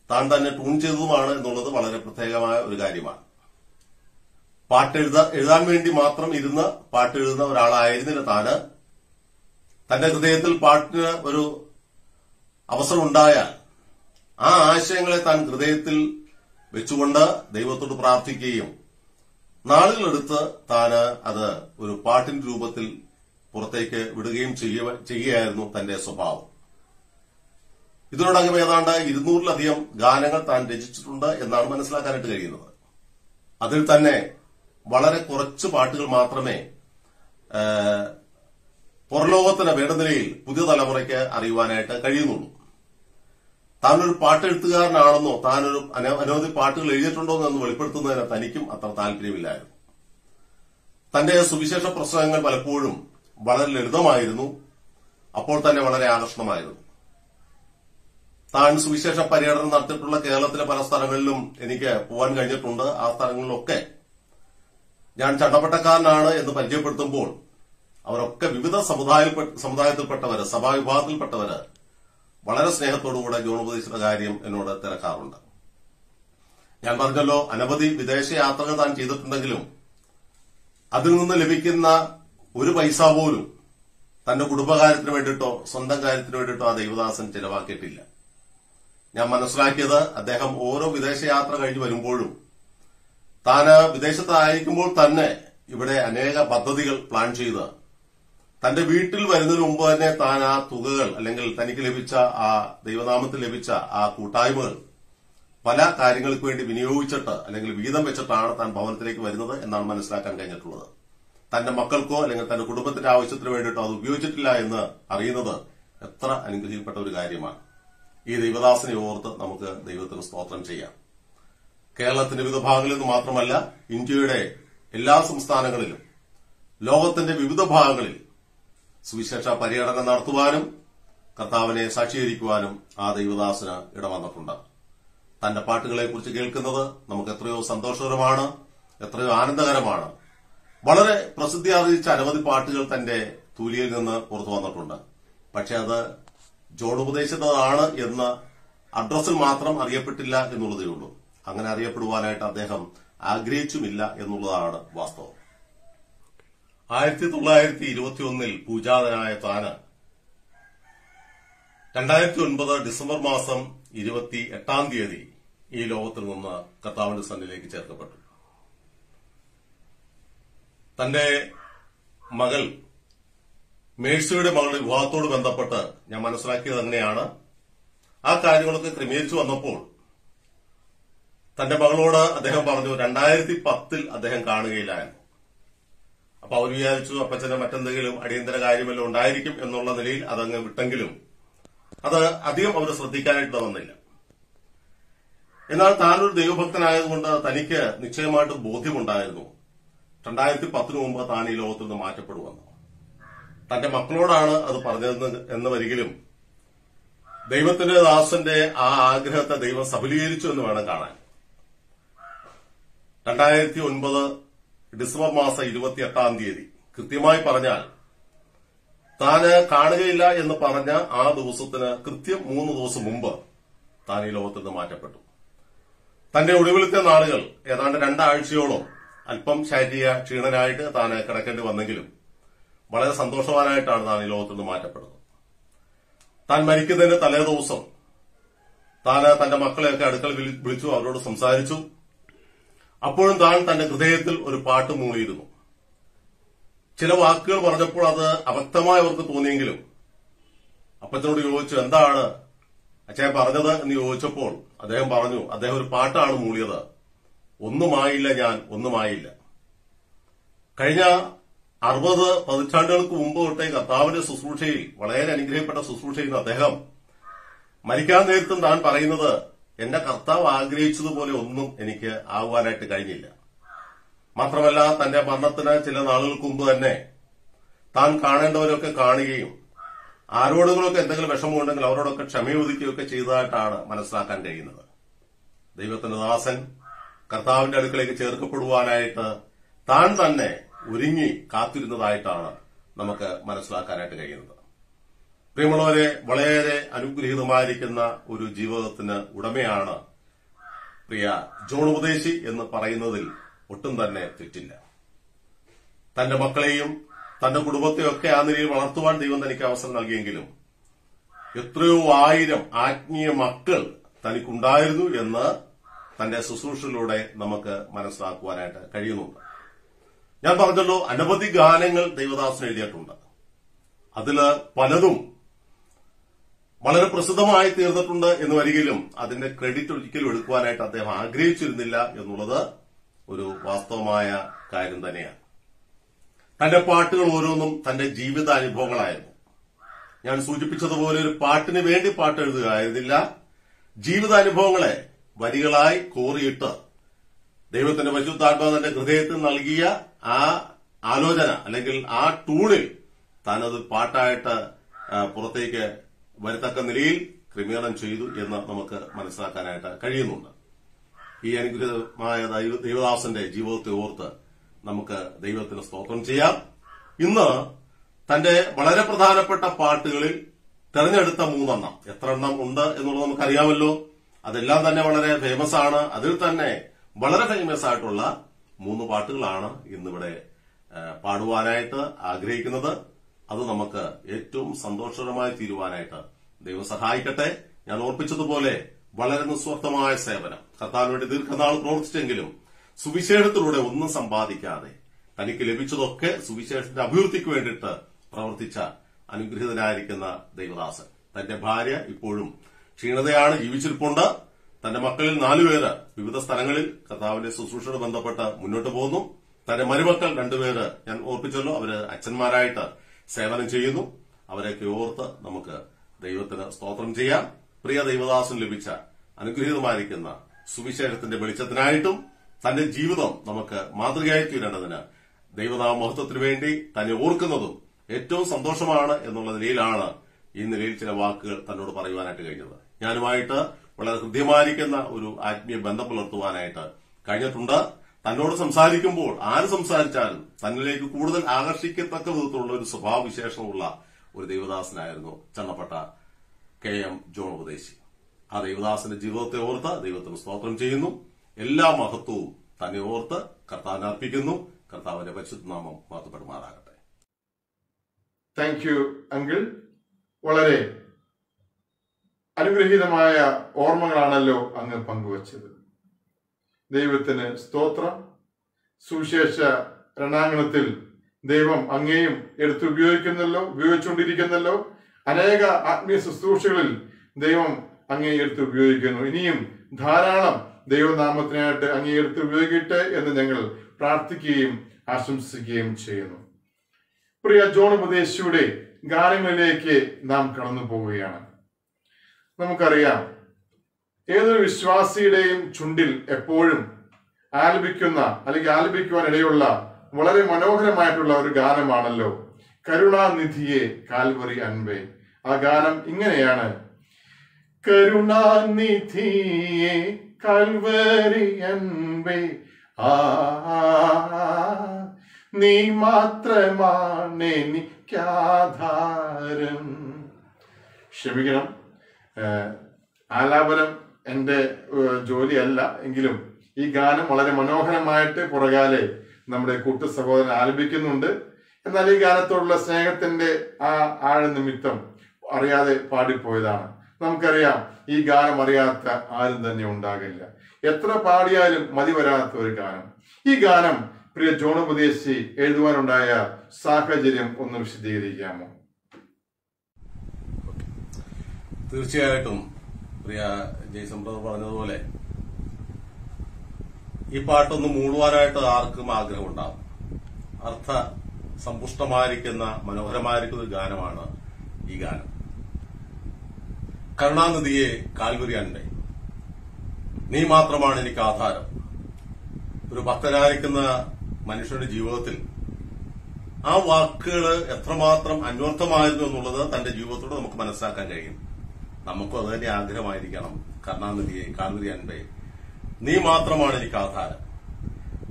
താൻ തന്നെ ട്യൂൺ ചെയ്തതുമാണ് എന്നുള്ളത് വളരെ പ്രത്യേകമായ ഒരു കാര്യമാണ്. എഴുതാൻ വേണ്ടി മാത്രം ഇരുന്ന് പാട്ടെഴുതുന്ന ഒരാളായിരുന്നില്ല താന്. തന്റെ ഹൃദയത്തിൽ പാട്ടിന് ഒരു അവസരം ഉണ്ടായാൽ ആ ആശയങ്ങളെ താൻ ഹൃദയത്തിൽ വെച്ചുകൊണ്ട് ദൈവത്തോട് പ്രാർത്ഥിക്കുകയും നാളുകളെടുത്ത് താന് അത് ഒരു പാട്ടിന്റെ രൂപത്തിൽ പുറത്തേക്ക് വിടുകയും ചെയ്യുകയായിരുന്നു തന്റെ സ്വഭാവം. ഇതിനോടകം ഏതാണ്ട് 200-ലധികം ഗാനങ്ങൾ താൻ രചിച്ചിട്ടുണ്ട് എന്നാണ് മനസ്സിലാക്കാനായിട്ട് കഴിയുന്നത്. അതിൽ തന്നെ വളരെ കുറച്ച് പാട്ടുകൾ മാത്രമേ പുറലോകത്തിന്റെ വേണ്ടനിലയിൽ പുതിയ തലമുറയ്ക്ക് അറിയുവാനായിട്ട് കഴിയുന്നുള്ളൂ. താനൊരു പാട്ടെഴുത്തുകാരനാണെന്നോ താനൊരു അനവധി പാട്ടുകൾ എഴുതിയിട്ടുണ്ടോ എന്ന് വെളിപ്പെടുത്തുന്നതിന് തനിക്കും അത്ര താല്പര്യമില്ലായിരുന്നു. തന്റെ സുവിശേഷ പ്രസംഗങ്ങൾ പലപ്പോഴും വളരെ ലളിതമായിരുന്നു, അപ്പോൾ തന്നെ വളരെ ആകർഷണമായിരുന്നു. താൻ സുവിശേഷ പര്യടനം നടത്തിയിട്ടുള്ള കേരളത്തിലെ പല സ്ഥലങ്ങളിലും എനിക്ക് പോകാൻ കഴിഞ്ഞിട്ടുണ്ട്. ആ സ്ഥലങ്ങളിലൊക്കെ ഞാൻ ചണ്ടപ്പട്ടക്കാരനാണ് എന്ന് പരിചയപ്പെടുത്തുമ്പോൾ അവരൊക്കെ വിവിധ സമുദായത്തിൽപ്പെട്ടവര്, സഭാവിഭാഗത്തിൽപ്പെട്ടവര് വളരെ സ്നേഹത്തോടുകൂടെ ജോൺ ഉപദേശിച്ച കാര്യം എന്നോട് തിരക്കാറുണ്ട്. ഞാൻ പറഞ്ഞല്ലോ, അനവധി വിദേശ യാത്രകൾ താൻ ചെയ്തിട്ടുണ്ടെങ്കിലും അതിൽ നിന്ന് ലഭിക്കുന്ന ഒരു പൈസ പോലും തന്റെ കുടുംബകാര്യത്തിന് വേണ്ടിയിട്ടോ സ്വന്തം കാര്യത്തിന് വേണ്ടിയിട്ടോ ആ ദൈവദാസൻ ചെലവാക്കിയിട്ടില്ല. ഞാൻ മനസ്സിലാക്കിയത്, അദ്ദേഹം ഓരോ വിദേശ യാത്ര കഴിഞ്ഞ് വരുമ്പോഴും താന് വിദേശത്തായിരിക്കുമ്പോൾ തന്നെ ഇവിടെ അനേക പദ്ധതികൾ പ്ലാൻ ചെയ്ത് തന്റെ വീട്ടിൽ വരുന്നതിന് മുമ്പ് തന്നെ താൻ ആ തുകകൾ അല്ലെങ്കിൽ തനിക്ക് ലഭിച്ച ആ ദൈവനാമത്തിൽ ലഭിച്ച ആ കൂട്ടായ്മകൾ പല കാര്യങ്ങൾക്ക് വേണ്ടി വിനിയോഗിച്ചിട്ട് അല്ലെങ്കിൽ വീതം വെച്ചിട്ടാണ് താൻ ഭവനത്തിലേക്ക് വരുന്നത് എന്നാണ് മനസ്സിലാക്കാൻ കഴിഞ്ഞിട്ടുള്ളത്. തന്റെ മക്കൾക്കോ അല്ലെങ്കിൽ തന്റെ കുടുംബത്തിന്റെ ആവശ്യത്തിന് വേണ്ടിയിട്ടോ അത് ഉപയോഗിച്ചിട്ടില്ല എന്ന് അറിയുന്നത് എത്ര അനുഗ്രഹിക്കപ്പെട്ട ഒരു കാര്യമാണ്. ഈ ദൈവദാസനെ ഓർത്ത് നമുക്ക് ദൈവത്തിന് സ്തോത്രം ചെയ്യാം. കേരളത്തിന്റെ വിവിധ ഭാഗങ്ങളിൽ നിന്ന് മാത്രമല്ല, ഇന്ത്യയുടെ എല്ലാ സംസ്ഥാനങ്ങളിലും ലോകത്തിന്റെ വിവിധ ഭാഗങ്ങളിൽ സുവിശേഷ പര്യടനം നടത്തുവാനും കർത്താവിനെ സാക്ഷീകരിക്കുവാനും ആ ദൈവദാസന് ഇടവന്നിട്ടുണ്ട്. തന്റെ പാട്ടുകളെക്കുറിച്ച് കേൾക്കുന്നത് നമുക്ക് എത്രയോ സന്തോഷകരമാണ്, എത്രയോ ആനന്ദകരമാണ്. വളരെ പ്രസിദ്ധി ആർജിച്ച അനവധി പാട്ടുകൾ തന്റെ തൂലിയിൽ നിന്ന് പുറത്തു വന്നിട്ടുണ്ട്. പക്ഷെ അത് ജോൺ ഉപദേശിച്ചതാണ് എന്ന അഡ്രസ്സിൽ മാത്രം അറിയപ്പെട്ടില്ല എന്നുള്ളതേ ഉള്ളൂ. അങ്ങനെ അറിയപ്പെടുവാനായിട്ട് അദ്ദേഹം ആഗ്രഹിച്ചുമില്ല എന്നുള്ളതാണ് വാസ്തവം. 1921 പൂജാതനായ താന് 2009 ഡിസംബർ മാസം 28 ഈ ലോകത്തിൽ നിന്ന് കർത്താവിന്റെ സന്നിധിയിലേക്ക് ചേർക്കപ്പെട്ടു. തന്റെ മകൾ മേഴ്സിയുടെ മകളുടെ വിവാഹത്തോട് ബന്ധപ്പെട്ട് ഞാൻ മനസ്സിലാക്കിയത് തന്നെയാണ്. ആ കാര്യങ്ങളൊക്കെ ക്രമീകരിച്ചു വന്നപ്പോൾ തന്റെ മകളോട് അദ്ദേഹം പറഞ്ഞു 2010 അദ്ദേഹം കാണുകയില്ലായിരുന്നു. അപ്പൊ അവർ വിചാരിച്ചു അപ്പച്ചന് മറ്റെന്തെങ്കിലും അടിയന്തര കാര്യമല്ലോ ഉണ്ടായിരിക്കും എന്നുള്ള നിലയിൽ അതങ്ങ് വിട്ടെങ്കിലും അത് അധികം അവർ ശ്രദ്ധിക്കാനായിട്ട് വന്നില്ല. എന്നാൽ താനൊരു ദൈവഭക്തനായതുകൊണ്ട് തനിക്ക് നിശ്ചയമായിട്ട് ബോധ്യമുണ്ടായിരുന്നു 2010 മുമ്പ് താൻ ഈ ലോകത്തിൽ നിന്ന് മാറ്റപ്പെടുമെന്ന്. തന്റെ മക്കളോടാണ് അത് പറഞ്ഞത് എന്ന് വരികിലും ദൈവത്തിന്റെ ദാസന്റെ ആ ആഗ്രഹത്തെ ദൈവം സഫലീകരിച്ചു എന്ന് വേണം കാണാൻ. 2009 ഡിസംബർ മാസം 28 കൃത്യമായി പറഞ്ഞാൽ താന് കാണുകയില്ല എന്ന് പറഞ്ഞ ആ ദിവസത്തിന് കൃത്യം 3 ദിവസം മുമ്പ് താൻ ഈ ലോകത്തിൽ നിന്ന് മാറ്റപ്പെട്ടു. തന്റെ ഒടുവിലത്തെ നാളുകൾ ഏതാണ്ട് 2 ആഴ്ചയോളം അല്പം ശാരീരിക ക്ഷീണനായിട്ട് താൻ കിടക്കേണ്ടി വന്നെങ്കിലും വളരെ സന്തോഷവാനായിട്ടാണ് താൻ ഈ ലോകത്തിൽ നിന്ന് മാറ്റപ്പെടുന്നത്. താൻ മരിക്കുന്നതിന് തലേ ദിവസം താൻ തന്റെ മക്കളെയൊക്കെ അടുക്കൽ വിളിച്ചു, അവരോട് സംസാരിച്ചു. അപ്പോഴും താൻ തന്റെ ഹൃദയത്തിൽ ഒരു പാട്ട് മൂളിയിരുന്നു. ചില വാക്കുകൾ പറഞ്ഞപ്പോൾ അത് അവ്യക്തമായി അവർക്ക് തോന്നിയെങ്കിലും അപ്പച്ചനോട് ചോദിച്ചു, എന്താണ് അച്ഛൻ പറഞ്ഞത് എന്ന് ചോദിച്ചപ്പോൾ അദ്ദേഹം പറഞ്ഞു, അദ്ദേഹം ഒരു പാട്ടാണ് മൂളിയത്. ഒന്നുമായില്ല ഞാൻ, ഒന്നുമായില്ല. കഴിഞ്ഞ 60 പതിറ്റാണ്ടുകൾക്ക് മുമ്പ് തൊട്ടേ കർത്താവിന്റെ ശുശ്രൂഷയിൽ, വളരെ അനുഗ്രഹിക്കപ്പെട്ട ശുശ്രൂഷയിൽ അദ്ദേഹം മരിക്കാൻ നേരത്തും താൻ പറയുന്നത്, എന്റെ കർത്താവ് ആഗ്രഹിച്ചതുപോലെ ഒന്നും എനിക്ക് ആകുവാനായിട്ട് കഴിഞ്ഞില്ല. മാത്രമല്ല, തന്റെ മരണത്തിന് ചില നാളുകൾക്ക് മുമ്പ് തന്നെ താൻ കാണേണ്ടവരൊക്കെ കാണുകയും ആരോടുകളൊക്കെ എന്തെങ്കിലും വിഷമമുണ്ടെങ്കിൽ അവരോടൊക്കെ ക്ഷമയോദിക്കുകയൊക്കെ ചെയ്തതായിട്ടാണ് മനസ്സിലാക്കാൻ കഴിയുന്നത്. ദൈവത്തിന്റെ ദാസൻ കർത്താവിന്റെ അടുക്കലേക്ക് ചേർക്കപ്പെടുവാനായിട്ട് താൻ തന്നെ ഒരുങ്ങി കാത്തിരുന്നതായിട്ടാണ് നമുക്ക് മനസ്സിലാക്കാനായിട്ട് കഴിയുന്നത്. പ്രിയമുള്ളവരെ, വളരെ അനുഗ്രഹീതമായിരിക്കുന്ന ഒരു ജീവിതത്തിന് ഉടമയാണ് പ്രിയ ജോൺ ഉപദേശി എന്ന് പറയുന്നതിൽ ഒട്ടും തന്നെ തെറ്റില്ല. തന്റെ മക്കളെയും തന്റെ കുടുംബത്തെയും ഒക്കെ ആ നിലയിൽ വളർത്തുവാൻ ദൈവം തനിക്ക് അവസരം നൽകിയെങ്കിലും എത്രയോ ആയിരം ആത്മീയ മക്കൾ തനിക്കുണ്ടായിരുന്നു എന്ന് തന്റെ ശുശ്രൂഷയിലൂടെ നമുക്ക് മനസ്സിലാക്കുവാനായിട്ട് കഴിയുന്നുണ്ട്. ഞാൻ പറഞ്ഞല്ലോ, അനവധി ഗാനങ്ങൾ ദൈവദാസൻ എഴുതിയിട്ടുണ്ട്. അതില് പലതും വളരെ പ്രസിദ്ധമായി തീർന്നിട്ടുണ്ട് എന്ന് വരികിലും അതിന്റെ ക്രെഡിറ്റ് ഒരിക്കലും എടുക്കുവാനായിട്ട് അദ്ദേഹം ആഗ്രഹിച്ചിരുന്നില്ല എന്നുള്ളത് ഒരു വാസ്തവമായ കാര്യം തന്നെയാണ്. തന്റെ പാട്ടുകൾ ഓരോന്നും തന്റെ ജീവിതാനുഭവങ്ങളായിരുന്നു. ഞാൻ സൂചിപ്പിച്ചതുപോലെ ഒരു പാട്ടിന് വേണ്ടി പാട്ട് എഴുതുകയായിരുന്നില്ല, ജീവിതാനുഭവങ്ങളെ വരികളായി കോറിയിട്ട് ദൈവത്തിന്റെ പരിശുദ്ധാത്മാവ് തന്റെ ഹൃദയത്തിൽ നൽകിയ ആ ആലോചന അല്ലെങ്കിൽ ആ ടൂണിൽ താനത് പാട്ടായിട്ട് പുറത്തേക്ക് വരത്തക്ക നിലയിൽ ക്രമീകരണം ചെയ്തു എന്ന് നമുക്ക് മനസ്സിലാക്കാനായിട്ട് കഴിയുന്നുണ്ട്. ഈ അനുഗ്രഹമായ ദൈവദാസന്റെ ജീവിതത്തെ ഓർത്ത് നമുക്ക് ദൈവത്തിന് സ്തോത്രം ചെയ്യാം. ഇന്ന് തന്റെ വളരെ പ്രധാനപ്പെട്ട പാട്ടുകളിൽ തെരഞ്ഞെടുത്ത 3 എണ്ണം, എത്ര എണ്ണം ഉണ്ട് എന്നുള്ളത് നമുക്കറിയാമല്ലോ, അതെല്ലാം തന്നെ വളരെ ഫേമസ് ആണ്. അതിൽ തന്നെ വളരെ ഫേമസ് ആയിട്ടുള്ള 3 പാട്ടുകളാണ് ഇന്നിവിടെ പാടുവാനായിട്ട് ആഗ്രഹിക്കുന്നത്. അത് നമുക്ക് ഏറ്റവും സന്തോഷകരമായി തീരുവാനായിട്ട് ദൈവം സഹായിക്കട്ടെ. ഞാൻ ഓർപ്പിച്ചതുപോലെ വളരെ നിസ്വാർത്ഥമായ സേവനം, കർത്താവിന് വേണ്ടി ദീർഘനാൾ പ്രവർത്തിച്ചെങ്കിലും സുവിശേഷത്തിലൂടെ ഒന്നും സമ്പാദിക്കാതെ തനിക്ക് ലഭിച്ചതൊക്കെ സുവിശേഷത്തിന്റെ അഭിവൃദ്ധിക്ക് വേണ്ടിയിട്ട് പ്രവർത്തിച്ച അനുഗ്രഹീതനായിരിക്കുന്ന ദൈവദാസൻ. തന്റെ ഭാര്യ ഇപ്പോഴും ക്ഷീണതയാണ്, ജീവിച്ചിരിപ്പുണ്ട്. തന്റെ മക്കളിൽ 4 പേര് വിവിധ സ്ഥലങ്ങളിൽ കർത്താവിന്റെ ശുശ്രൂഷയോട് ബന്ധപ്പെട്ട് മുന്നോട്ട് പോകുന്നു. തന്റെ മരുമക്കൾ 2 പേര് ഞാൻ ഓർപ്പിച്ചല്ലോ, അവര് അച്ഛന്മാരായിട്ട് സേവനം ചെയ്യുന്നു. അവരെയൊക്കെ ഓർത്ത് നമുക്ക് ദൈവത്തിന് സ്തോത്രം ചെയ്യാം. പ്രിയ ദൈവദാസൻ ലഭിച്ച അനുഗ്രഹീതമായിരിക്കുന്ന സുവിശേഷത്തിന്റെ വെളിച്ചത്തിനായിട്ടും തന്റെ ജീവിതം നമുക്ക് മാതൃകയായി തീരേണ്ടതിന് ദൈവനാമ മഹത്വത്തിനു വേണ്ടി തന്നെ ഓർക്കുന്നതും ഏറ്റവും സന്തോഷമാണ് എന്നുള്ള നിലയിലാണ് ഈ നിലയിൽ ചില വാക്കുകൾ തന്നോട് പറയുവാനായിട്ട് കഴിഞ്ഞത്. ഞാനുമായിട്ട് വളരെ ഹൃദ്യമായിരിക്കുന്ന ഒരു ആത്മീയ ബന്ധം പുലർത്തുവാനായിട്ട് കഴിഞ്ഞിട്ടുണ്ട്. തന്നോട് സംസാരിക്കുമ്പോൾ ആര് സംസാരിച്ചാലും തന്നിലേക്ക് കൂടുതൽ ആകർഷിക്കത്തക്ക വിധത്തിലുള്ള ഒരു സ്വഭാവവിശേഷമുള്ള ഒരു ദൈവദാസനായിരുന്നു ചണ്ണപ്പെട്ട KM ജോൺ ഉപദേശി. ആ ദൈവദാസന്റെ ജീവിതത്തെ ഓർത്ത് ദൈവത്തിന് സ്തോത്രം ചെയ്യുന്നു. എല്ലാ മഹത്വവും തന്നെ ഓർത്ത് കർത്താവിനെ അർപ്പിക്കുന്നു. കർത്താവിന്റെ പരിശുദ്ധനാമം മഹത്വപ്പെടുമാറാകട്ടെ. Thank you uncle. വളരെ അനുഗ്രഹീതമായ ഓർമ്മകളാണല്ലോ അങ്ങ് പങ്കുവച്ചത്. ദൈവത്തിന് സ്തോത്രം. സുവിശേഷ രണാങ്കണത്തിൽ ദൈവം അങ്ങേയും ഉപയോഗിച്ചുകൊണ്ടിരിക്കുന്നല്ലോ. അനേക ആത്മീയ ശുശ്രൂഷകളിൽ ദൈവം അങ്ങേ ഉപയോഗിക്കുന്നു. ഇനിയും ധാരാളം ദൈവനാമത്തിനായിട്ട് അങ്ങേ ഉപയോഗിക്കട്ടെ എന്ന് ഞങ്ങൾ പ്രാർത്ഥിക്കുകയും ആശംസിക്കുകയും ചെയ്യുന്നു. പ്രിയ ജോൺ ഉപദേശിയുടെ ഗാനങ്ങളിലേക്ക് നാം കടന്നു പോവുകയാണ്. നമുക്കറിയാം, ഏതൊരു വിശ്വാസിയുടെയും ചുണ്ടിൽ എപ്പോഴും ആലപിക്കുന്ന അല്ലെങ്കിൽ ആലപിക്കുവാൻ ഇടയുള്ള വളരെ മനോഹരമായിട്ടുള്ള ഒരു ഗാനമാണല്ലോ കരുണാനിധിയെ കാൽവറി അൻപേ. ആ ഗാനം ഇങ്ങനെയാണ്: കരുണാനിധിയെ കാൽവറി അൻപേ, നീ മാത്രമാണ് എനിക്കാധാരം. ക്ഷമിക്കണം, ആലാപനം എന്റെ ജോലിയല്ല. എങ്കിലും ഈ ഗാനം വളരെ മനോഹരമായിട്ട് പുറകാലെ നമ്മുടെ കൂട്ടു സഹോദരൻ ആലപിക്കുന്നുണ്ട്. എന്നാൽ ഈ ഗാനത്തോടുള്ള സ്നേഹത്തിന്റെ ആ ആഴനിമിത്തം അറിയാതെ പാടിപ്പോയതാണ്. നമുക്കറിയാം, ഈ ഗാനം അറിയാത്ത ആരും തന്നെ ഉണ്ടാകില്ല. എത്ര പാടിയാലും മതി വരാത്ത ഒരു ഗാനം. ഈ ഗാനം പ്രിയ ജോൺ ഉപദേശി എഴുതുവാനുണ്ടായ സാഹചര്യം ഒന്ന് വിശദീകരിക്കാമോ? തീർച്ചയായിട്ടും പ്രിയ ജയ്സൺ ബ്രദർ പറഞ്ഞതുപോലെ ഈ പാട്ടൊന്ന് മൂടുവാനായിട്ട് ആർക്കും ആഗ്രഹമുണ്ടാവും. അർത്ഥ സമ്പുഷ്ടമായിരിക്കുന്ന മനോഹരമായിരിക്കുന്ന ഒരു ഗാനമാണ് ഈ ഗാനം. കരുണാനിധിയെ കാൽവരി അൻപേ, നീ മാത്രമാണ് എനിക്ക് ആധാരം. ഒരു ഭക്തനായിരിക്കുന്ന മനുഷ്യന്റെ ജീവിതത്തിൽ ആ വാക്കുകൾ എത്രമാത്രം അന്വർത്ഥമായിരുന്നു എന്നുള്ളത് തന്റെ ജീവിതത്തോട് നമുക്ക് മനസ്സിലാക്കാൻ കഴിയും. നമുക്കും അത് തന്നെ ആഗ്രഹമായിരിക്കണം. കരുണാനിധിയെ കാൽവരി അൻപേ, നീ മാത്രമാണ് എനിക്ക് ആധാരം.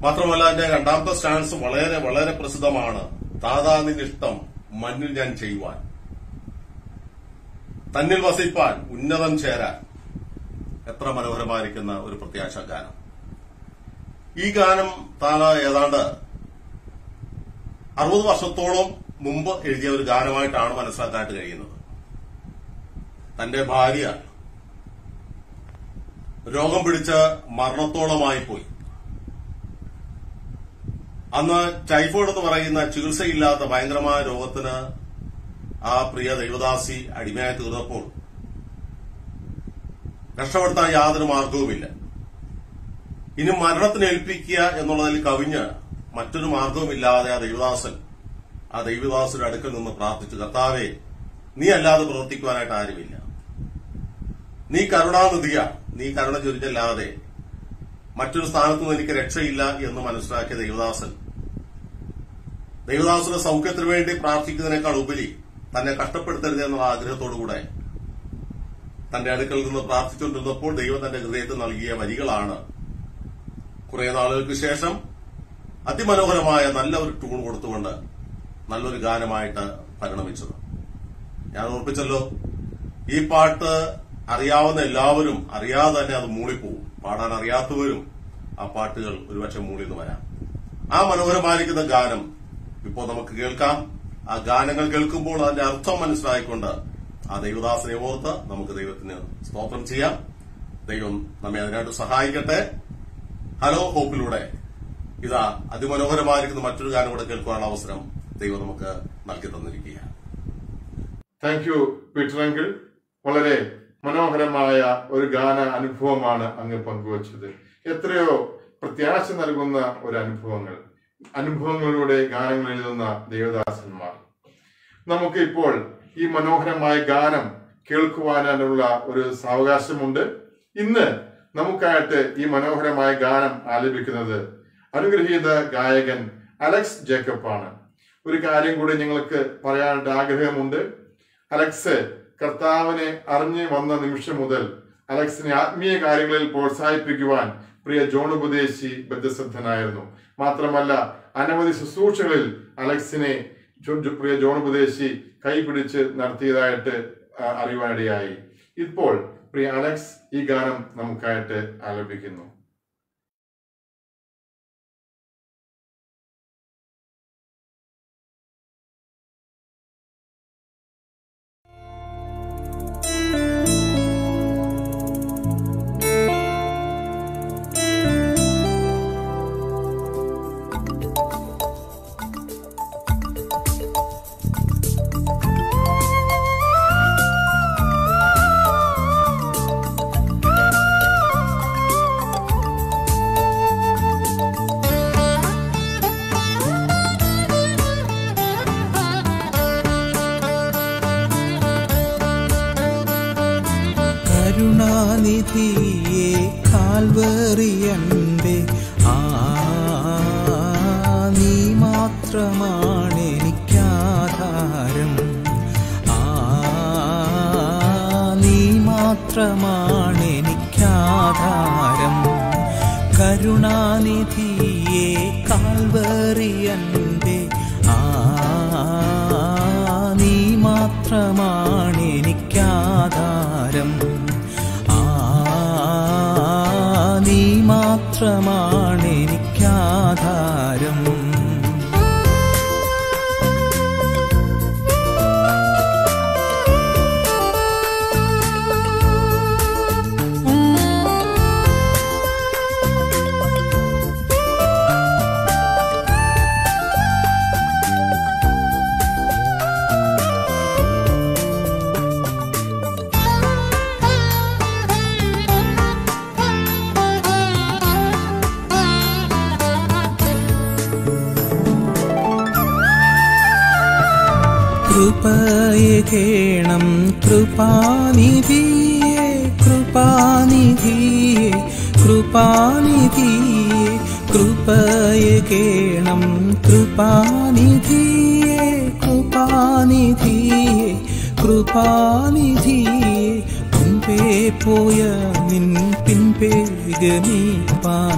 മാത്രമല്ല എന്റെ രണ്ടാമത്തെ സ്റ്റാൻസ് വളരെ വളരെ പ്രസിദ്ധമാണ്. താതാ നിന്റെ ഇഷ്ടം മണ്ണിൽ ഞാൻ ചെയ്യുവാൻ, തന്നിൽ വസിപ്പാൻ, ഉന്നതം ചേരാൻ. എത്ര മനോഹരമായിരിക്കുന്ന ഒരു പ്രത്യാശ ഗാനം. ഈ ഗാനം താൻ ഏതാണ്ട് 60 വർഷത്തോളം മുമ്പ് എഴുതിയ ഒരു ഗാനമായിട്ടാണ് മനസ്സിലാക്കാനായിട്ട് കഴിയുന്നത്. തന്റെ ഭാര്യ രോഗം പിടിച്ച് മരണത്തോളമായി പോയി. അന്ന് ടൈഫോയിഡ് എന്ന് പറയുന്ന ചികിത്സയില്ലാത്ത ഭയങ്കരമായ രോഗത്തിന് ആ പ്രിയ ദൈവദാസി അടിമയായി തീർന്നപ്പോൾ രക്ഷപ്പെടുത്താൻ യാതൊരു മാർഗവുമില്ല. ഇനി മരണത്തിന് ഏൽപ്പിക്കുക എന്നുള്ളതിൽ കവിഞ്ഞ് മറ്റൊരു മാർഗവുമില്ലാതെ ആ ദൈവദാസന്റെ അടുക്കൽ നിന്ന് പ്രാർത്ഥിച്ചു, കർത്താവേ, നീ അല്ലാതെ പ്രവർത്തിക്കുവാനായിട്ട് ആരുമില്ല. നീ കരുണാനിധിയ, നീ കരുണ ചൊരിഞ്ഞല്ലാതെ മറ്റൊരു സ്ഥാനത്തുനിന്ന് എനിക്ക് രക്ഷയില്ല എന്ന് മനസ്സിലാക്കിയ ദൈവദാസന്റെ സൗഖ്യത്തിന് വേണ്ടി പ്രാർത്ഥിക്കുന്നതിനേക്കാൾ ഉപരി തന്നെ കഷ്ടപ്പെടുത്തരുത് എന്നുള്ള ആഗ്രഹത്തോടുകൂടെ തന്റെ അടുക്കൽ നിന്ന് പ്രാർത്ഥിച്ചുകൊണ്ടിരുന്നപ്പോൾ ദൈവം തന്റെ ഹൃദയത്തിൽ നൽകിയ വരികളാണ് കുറെ നാളുകൾക്ക് ശേഷം അതിമനോഹരമായ നല്ല ഒരു ട്യൂൺ കൊടുത്തുകൊണ്ട് നല്ലൊരു ഗാനമായിട്ട് പരിണമിച്ചത്. ഞാൻ ഓർപ്പിച്ചല്ലോ, ഈ പാട്ട് അറിയാവുന്ന എല്ലാവരും അറിയാതെ തന്നെ അത് മൂളിപ്പോവും. പാടാൻ അറിയാത്തവരും ആ പാട്ടുകൾ ഒരുപക്ഷെ മൂളിന്ന് വരാം. ആ മനോഹരമായിരിക്കുന്ന ഗാനം ഇപ്പോൾ നമുക്ക് കേൾക്കാം. ആ ഗാനങ്ങൾ കേൾക്കുമ്പോൾ അതിന്റെ അർത്ഥം മനസ്സിലായിക്കൊണ്ട് ആ ദൈവദാസനെ ഓർത്ത് നമുക്ക് ദൈവത്തിന് സ്തോത്രം ചെയ്യാം. ദൈവം നമ്മെ അതിനായിട്ട് സഹായിക്കട്ടെ. ഹലോ ഹോപ്പിലൂടെ ഇതാ അതിമനോഹരമായിരിക്കുന്ന മറ്റൊരു ഗാനം കൂടെ കേൾക്കുവാനുള്ള അവസരം ദൈവം നമുക്ക് നൽകി തന്നിരിക്കുകയാണ്. Thank you Peter uncle. വളരെ മനോഹരമായ ഒരു ഗാന അനുഭവമാണ് അങ്ങ് പങ്കുവച്ചത്. എത്രയോ പ്രത്യാശ നൽകുന്ന ഒരു അനുഭവങ്ങളിലൂടെ ഗാനങ്ങൾ എഴുതുന്ന ദേവദാസന്മാർ. നമുക്ക് ഇപ്പോൾ ഈ മനോഹരമായ ഗാനം കേൾക്കുവാനുള്ള ഒരു സാവകാശമുണ്ട്. ഇന്ന് നമുക്കായിട്ട് ഈ മനോഹരമായ ഗാനം ആലപിക്കുന്നത് അനുഗ്രഹീത ഗായകൻ അലക്സ് ജേക്കബ് ആണ്. ഒരു കാര്യം കൂടി ഞങ്ങൾക്ക് പറയാനായിട്ട് ആഗ്രഹമുണ്ട്. അലക്സ് കർത്താവിനെ അറിഞ്ഞു വന്ന നിമിഷം മുതൽ അലക്സിനെ ആത്മീയ കാര്യങ്ങളിൽ പ്രോത്സാഹിപ്പിക്കുവാൻ പ്രിയ ജോൺ ഉപദേശി ബദ്ധശ്രദ്ധനായിരുന്നു. മാത്രമല്ല അനവധി ശുശ്രൂഷകളിൽ അലക്സിനെ പ്രിയ ജോൺ ഉപദേശി കൈപിടിച്ച് നടത്തിയതായിട്ട് അറിയുവാനിടയായി. ഇപ്പോൾ പ്രിയ അലക്സ് ഈ ഗാനം നമുക്കായിട്ട് ആലപിക്കുന്നു. കരുണാനിധിയെ കാൽവറിയൻപേ, നീ മാത്രമാണെനിക്കാധാരം. നീ മാത്രമാണെനിക്കാധാരം. കരുണാനിധിയെ കാൽവറിയൻപേ, നീ മാത്രമാണെനിക്കാധാരം. നീ മാത്രമാണെനിക്കാധാരം. കേണം കൃപാനിധിയേ കൃപാനിധിയേ കൃപാനിധിയേ കൃപയെ കേണം കൃപാനിധിയേ കൃപാനിധിയേ കൃപാനിധിയേ മുൻപേ പോയ നിൻ പിൻപേ ഗമിപ്പാൻ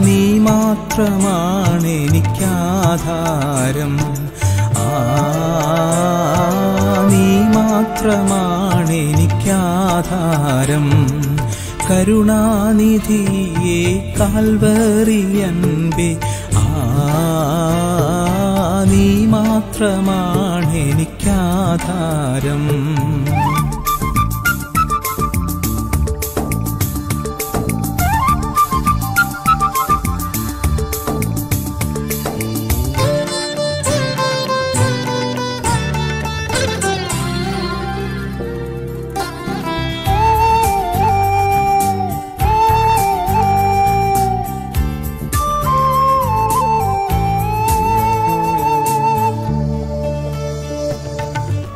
നീ മാത്രമാണെനിക്കാധാരം നീ മാത്രമാണെനിക്കാധാരം കരുണാനിധിയേ കാൽവറിയൻപേ നീ മാത്രമാണെനിക്കാധാരം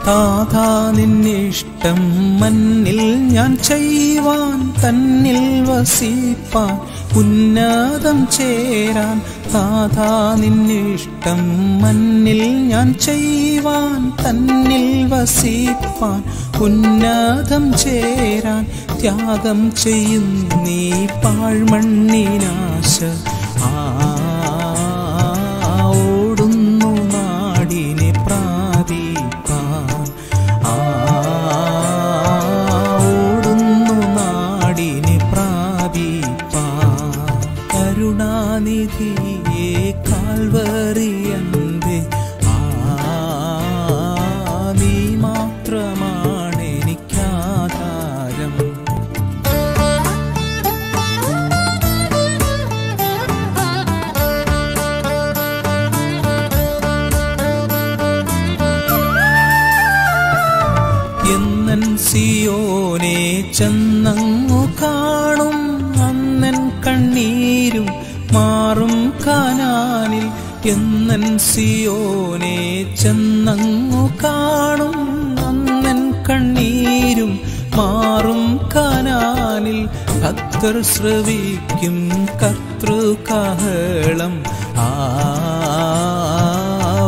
താഥാ നിന്നിഷ്ടം മന്നിൽ ഞാൻ ചെയ്യുവാൻ തന്നിൽ വസിപ്പാൻ ഉന്നതം ചേരാൻ താഥാ നിന്നിഷ്ടം മന്നിൽ ഞാൻ ചെയ്യുവാൻ തന്നിൽ വസിപ്പാൻ ഉന്നതം ചേരാൻ ത്യാഗം ചെയ്യുന്നീ പാഴ്മണ്ണിനാശ ഓടുന്നു നാടിനെ പ്രാപിപ്പാൻ ഓടുന്നു നാടിനെ പ്രാപിപ്പാൻ കരുണാനിധിയേ കാൽവറിയൻപേ നീ മാത്രമാണെനിക്കാധാരം എന്നൻ സിയോനെ ചെന്നങ്ങു കാണും അന്നൻ കണ്ണീരും മാറും കാനാനിൽ എന്നൻ സിയോനെ ചെന്നങ്ങു കാണും അന്നൻ കണ്ണീരും മാറും കാനാനിൽ ഭക്തർ ശ്രവിക്കും കർത്തൃകാഹളം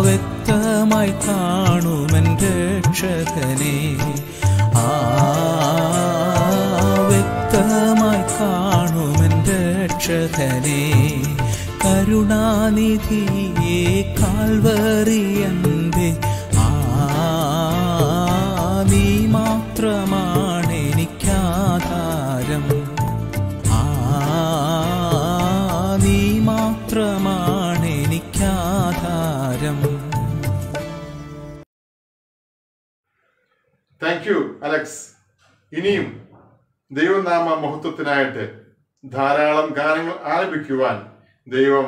വ്യക്തമായി കാണുമെൻ രക്ഷകനെ വ്യക്തമായി കാണുമെൻ രക്ഷകനെ കരുണാനിധിയേ കാൽവറിയൻപേ നീ മാത്രമാണെനിക്കാധാരം നീ മാത്രമാണെനിക്കാധാരം. Thank you Alex. ഇനിയും ദൈവനാമ മഹത്വത്തിനായിട്ട് ധാരാളം ഗാനങ്ങൾ ആലപിക്കുവാൻ ദൈവം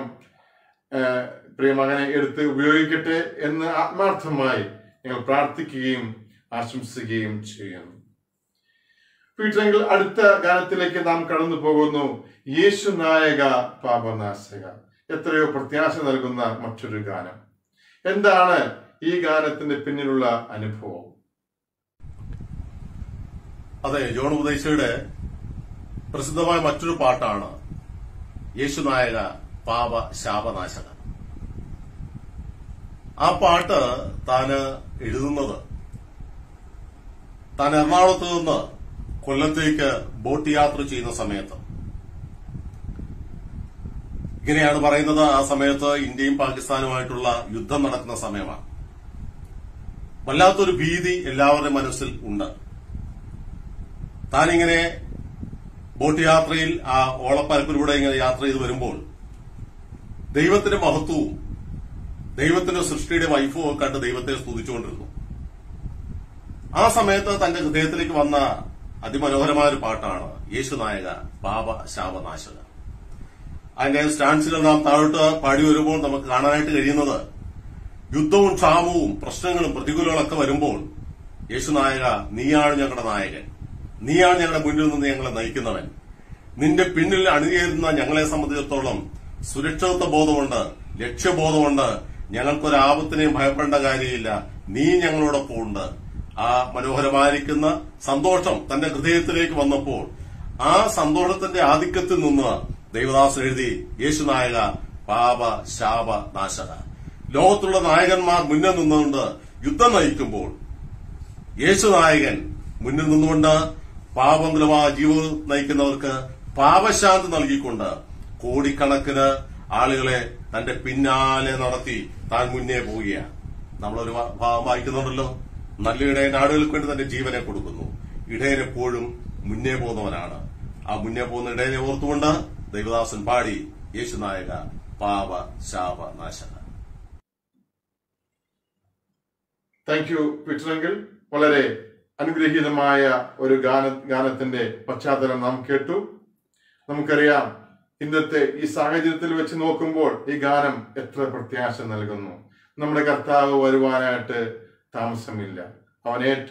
പ്രിയമകനെ എടുത്ത് ഉപയോഗിക്കട്ടെ എന്ന് ആത്മാർത്ഥമായി ഞങ്ങൾ പ്രാർത്ഥിക്കുകയും ആശംസിക്കുകയും ചെയ്യുന്നു. പീറ്ററെങ്കിൽ അടുത്ത ഗാനത്തിലേക്ക് നാം കടന്നു പോകുന്നു. യേശു നായക പാപനാശക. എത്രയോ പ്രത്യാശ നൽകുന്ന മറ്റൊരു ഗാനം. എന്താണ് ഈ ഗാനത്തിന്റെ പിന്നിലുള്ള അനുഭവം? അതെ, ജോൺ ഉപദേശിയുടെ പ്രസിദ്ധമായ മറ്റൊരു പാട്ടാണ് യേശുനായക പാപ ശാപനാശക. ആ പാട്ട് താന് എഴുതുന്നത് താൻ എറണാകുളത്ത് നിന്ന് കൊല്ലത്തേക്ക് ബോട്ട് യാത്ര ചെയ്യുന്ന സമയത്ത്. ഇങ്ങനെയാണ് പറയുന്നത്. ആ സമയത്ത് ഇന്ത്യയും പാകിസ്ഥാനുമായിട്ടുള്ള യുദ്ധം നടക്കുന്ന സമയമാണ്. വല്ലാത്തൊരു ഭീതി എല്ലാവരുടെയും മനസ്സിൽ ഉണ്ട്. താനിങ്ങനെ ബോട്ട് യാത്രയിൽ ആ ഓളപ്പരപ്പിലൂടെ ഇങ്ങനെ യാത്ര ചെയ്ത് വരുമ്പോൾ ദൈവത്തിന്റെ മഹത്വവും ദൈവത്തിന്റെ സൃഷ്ടിയുടെ വൈഭവവും കണ്ട് ദൈവത്തെ സ്തുതിച്ചുകൊണ്ടിരുന്നു. ആ സമയത്ത് തന്റെ ഹൃദയത്തിലേക്ക് വന്ന അതിമനോഹരമായ ഒരു പാട്ടാണ് യേശുനായക പാപ ശാപനാശക. അതിന്റെ സ്റ്റാൻസുകൾ നാം താഴോട്ട് പാടി വരുമ്പോൾ നമുക്ക് കാണാനായിട്ട് കഴിയുന്നത്, യുദ്ധവും ക്ഷാമവും പ്രശ്നങ്ങളും പ്രതികൂലങ്ങളൊക്കെ വരുമ്പോൾ യേശുനായക നീയാണ് ഞങ്ങളുടെ നായകൻ, നീയാണ് ഞങ്ങളുടെ മുന്നിൽ നിന്ന് ഞങ്ങളെ നയിക്കുന്നവൻ, നിന്റെ പിന്നിൽ അണിചേരുന്ന ഞങ്ങളെ സംബന്ധിച്ചിടത്തോളം സുരക്ഷിതത്വ ബോധമുണ്ട്, ലക്ഷ്യബോധമുണ്ട്, ഞങ്ങൾക്കൊരാപത്തിനെയും ഭയപ്പെടേണ്ട കാര്യമില്ല, നീ ഞങ്ങളോടൊപ്പം ഉണ്ട്. ആ മനോഹരമായിരിക്കുന്ന സന്തോഷം തന്റെ ഹൃദയത്തിലേക്ക് വന്നപ്പോൾ ആ സന്തോഷത്തിന്റെ ആധിക്യത്തിൽ നിന്ന് ദൈവദാസൻ എഴുതി, യേശുനായക പാപ ശാപ നാശക. ലോകത്തുള്ള നായകന്മാർ മുന്നിൽ നിന്നുകൊണ്ട് യുദ്ധം നയിക്കുമ്പോൾ യേശുനായകൻ മുന്നിൽ നിന്നുകൊണ്ട് പാപങ്ങളുമായ ജീവിതം നയിക്കുന്നവർക്ക് പാപശാന്തി നൽകിക്കൊണ്ട് കോടിക്കണക്കിന് ആളുകളെ തന്റെ പിന്നാലെ നടത്തി താൻ മുന്നേ പോവുകയാണ്. നമ്മളൊരു ഭാഗം വായിക്കുന്നുണ്ടല്ലോ, നല്ല ഇടയൻ ആടുകൾക്ക് വേണ്ടി തന്റെ ജീവനെ കൊടുക്കുന്നു. ഇടയൻ എപ്പോഴും മുന്നേ പോകുന്നവനാണ്. ആ മുന്നേ പോകുന്ന ഇടയനെ ഓർത്തുകൊണ്ട് ദൈവദാസൻ പാടി, യേശുനായക പാപ ശാപ നാശക. Thank you Peter. വളരെ അനുഗ്രഹീതമായ ഒരു ഗാനത്തിന്റെ പശ്ചാത്തലം നാം കേട്ടു. നമുക്കറിയാം, ഇന്നത്തെ ഈ സാഹചര്യത്തിൽ വെച്ച് നോക്കുമ്പോൾ ഈ ഗാനം എത്ര പ്രത്യാശ നൽകുന്നു. നമ്മുടെ കർത്താവ് വരുവാനായിട്ട് താമസമില്ല.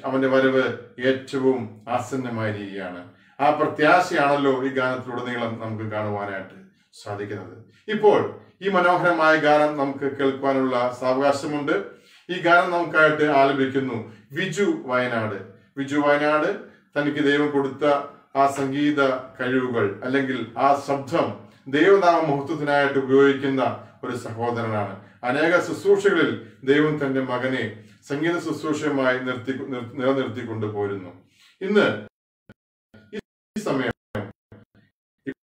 അവന്റെ വരവ് ഏറ്റവും ആസന്നമായിരിക്കുകയാണ്. ആ പ്രത്യാശയാണല്ലോ ഈ ഗാനത്തിലുടനീളം നമുക്ക് കാണുവാനായിട്ട് സാധിക്കുന്നത്. ഇപ്പോൾ ഈ മനോഹരമായ ഗാനം നമുക്ക് കേൾക്കുവാനുള്ള സാവകാശമുണ്ട്. ഈ ഗാനം നമുക്കായിട്ട് ആലപിക്കുന്നു വിജു വയനാട്. വിജു വയനാട് തനിക്ക് ദൈവം കൊടുത്ത ആ സംഗീത കഴിവുകൾ അല്ലെങ്കിൽ ആ ശബ്ദം ദൈവനാമ മഹത്വത്തിനായിട്ട് ഉപയോഗിക്കുന്ന ഒരു സഹോദരനാണ്. അനേക ശുശ്രൂഷകളിൽ ദൈവം തന്റെ മകനെ സംഗീത ശുശ്രൂഷയുമായി നിലനിർത്തിക്കൊണ്ട് പോരുന്നു. ഇന്ന് ഈ സമയം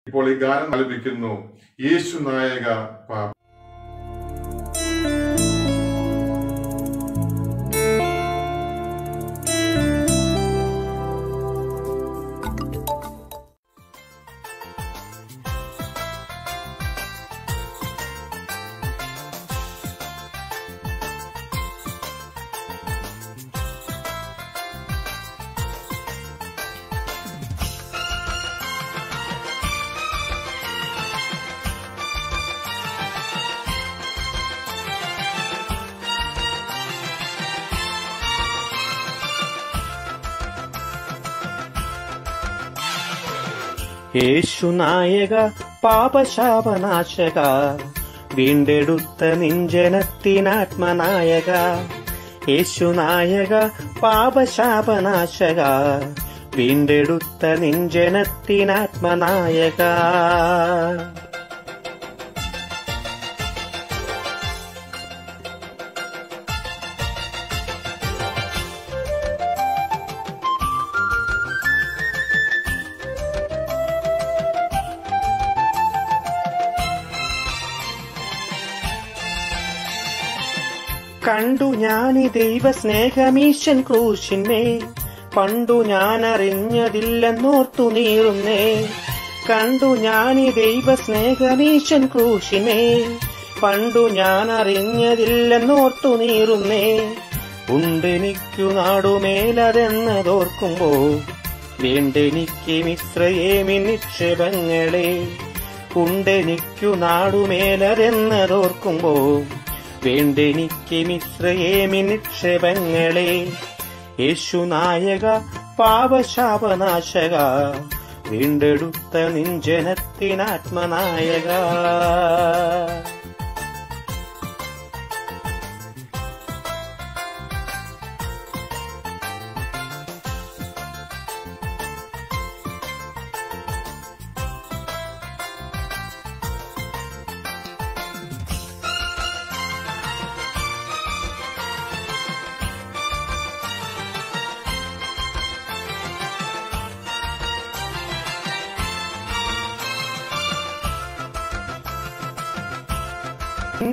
ഇപ്പോൾ ഈ ഗാനം ആലപിക്കുന്നു യേശുനായക പാപ. യേശുനായക പാപശാപനാശക, വീണ്ടെടുത്ത നിഞ്ജനത്തിനാത്മനായക. യേശുനായക പാപശാപനാശക, വീണ്ടെടുത്ത നിഞ്ജനത്തിനാത്മനായക. കണ്ടു ഞാനീ ദൈവ സ്നേഹമീശൻ ക്രൂശിന്മേ, പണ്ടു ഞാനറിഞ്ഞതില്ലെന്നോർത്തു നീറുന്നേ. കണ്ടു ഞാനീ ദൈവ സ്നേഹമീശൻ ക്രൂശിന്മേ, പണ്ടു ഞാനറിഞ്ഞതില്ലെന്നോർത്തു നീറുന്നേ. ഉണ്ടെനിക്കു നാടുമേലതെന്നതോർക്കുമ്പോ, വേണ്ടെനിക്ക് മിശ്രയേമി നിക്ഷേപങ്ങളെ. ഉണ്ടെനിക്കു നാടുമേലതെന്നതോർക്കുമ്പോ, വേണ്ടെനിക്ക് മിശ്രയേമി നിക്ഷേപങ്ങളെ. യേശുനായക പാപശാപനാശക, വീണ്ടെടുത്ത നിഞ്ജനത്തിനാത്മനായക.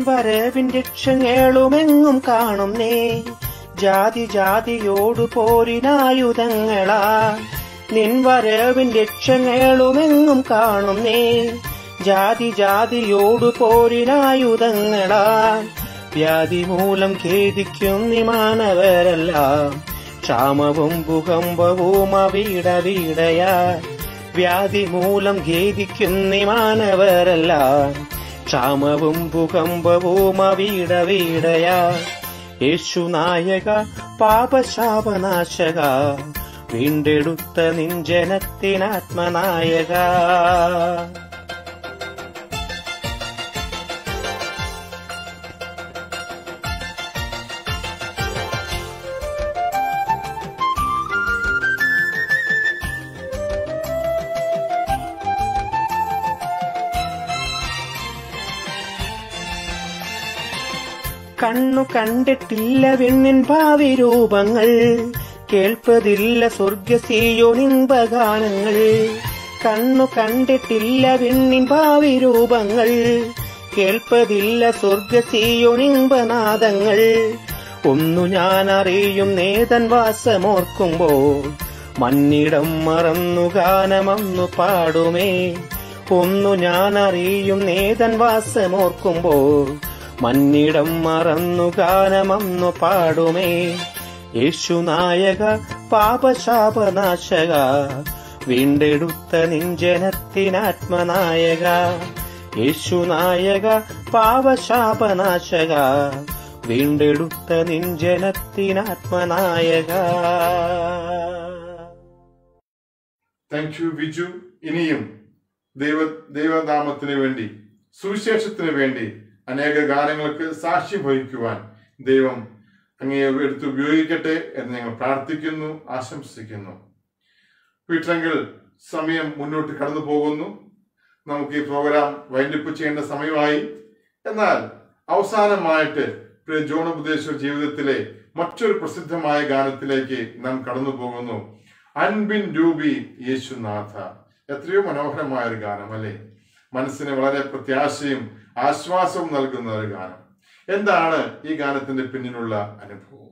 വരവിൻ രക്ഷങ്ങളുമെങ്ങും കാണുന്നേ, ജാതി ജാതിയോടു പോരിനായുധങ്ങളാ. നിൻ വരവിൻ രക്ഷങ്ങളുമെങ്ങും കാണുന്നേ, ജാതി ജാതിയോടു പോരിനായുധങ്ങളാ. വ്യാധി മൂലം ഖേദിക്കും നിമാനവരെല്ലാം, ക്ഷാമവും ഭൂകമ്പവും അവിടവിടയാ. വ്യാധി മൂലം ഖേദിക്കും നിമാനവരെല്ലാം, ക്ഷാമവും ഭൂകമ്പവും അവിടവിടയാ. യേശുനായക പാപശാപനാശക, വീണ്ടെടുത്ത നിഞ്ജനത്തിനാത്മനായക. കണ്ണു കണ്ടിട്ടില്ല വിണ്ണിൻ ഭാവി രൂപങ്ങൾ, കേൾപ്പതില്ല സ്വർഗസീയോനിൻപഗാനങ്ങൾ. കണ്ണു കണ്ടിട്ടില്ല വിണ്ണിൻ ഭാവി രൂപങ്ങൾ, കേൾപ്പതില്ല സ്വർഗസീയോനിൻപനാദങ്ങൾ. ഒന്നു ഞാൻ അറിയും നേതൻ വാസമോർക്കുമ്പോൾ, മന്നിടം മറന്നു ഗാനമന്നു പാടുമേ. ഒന്നു ഞാൻ അറിയും നേതൻ വാസമോർക്കുമ്പോൾ, മന്നിടം മറന്നു ഗാനമന്നു പാടുമേ. യേശുനായക പാപശാപനാശക, വീണ്ടെടുത്ത നിഞ്ജനത്തിനാത്മനായക. യേശുനായക പാപശാപനാശക, വീണ്ടെടുത്ത നിഞ്ജനത്തിനാത്മനായക. Thank you Biju. ഇനിയും ദൈവനാമത്തിന് വേണ്ടി, സുവിശേഷത്തിന് വേണ്ടി അനേക ഗാനങ്ങൾക്ക് സാക്ഷ്യം വഹിക്കുവാൻ ദൈവം അങ്ങയെ എടുത്ത് ഉപയോഗിക്കട്ടെ എന്ന് ഞങ്ങൾ പ്രാർത്ഥിക്കുന്നു, ആശംസിക്കുന്നു. പീറ്ററെങ്കിൽ സമയം മുന്നോട്ട് കടന്നു പോകുന്നു. നമുക്ക് ഈ പ്രോഗ്രാം വൈൻഡപ്പ് ചെയ്യേണ്ട സമയമായി. എന്നാൽ അവസാനമായിട്ട് പ്രിയ ജോൺ ഉപദേശ ജീവിതത്തിലെ മറ്റൊരു പ്രസിദ്ധമായ ഗാനത്തിലേക്ക് നാം കടന്നു പോകുന്നു. അൻപിൻ രൂപി യേശുനാഥ. എത്രയോ മനോഹരമായ ഒരു ഗാനം അല്ലേ? മനസ്സിന് വളരെ പ്രത്യാശയും ആശ്വാസവും നൽകുന്ന ഒരു ഗാനം. എന്താണ് ഈ ഗാനത്തിന്റെ പിന്നിലുള്ള അനുഭവം?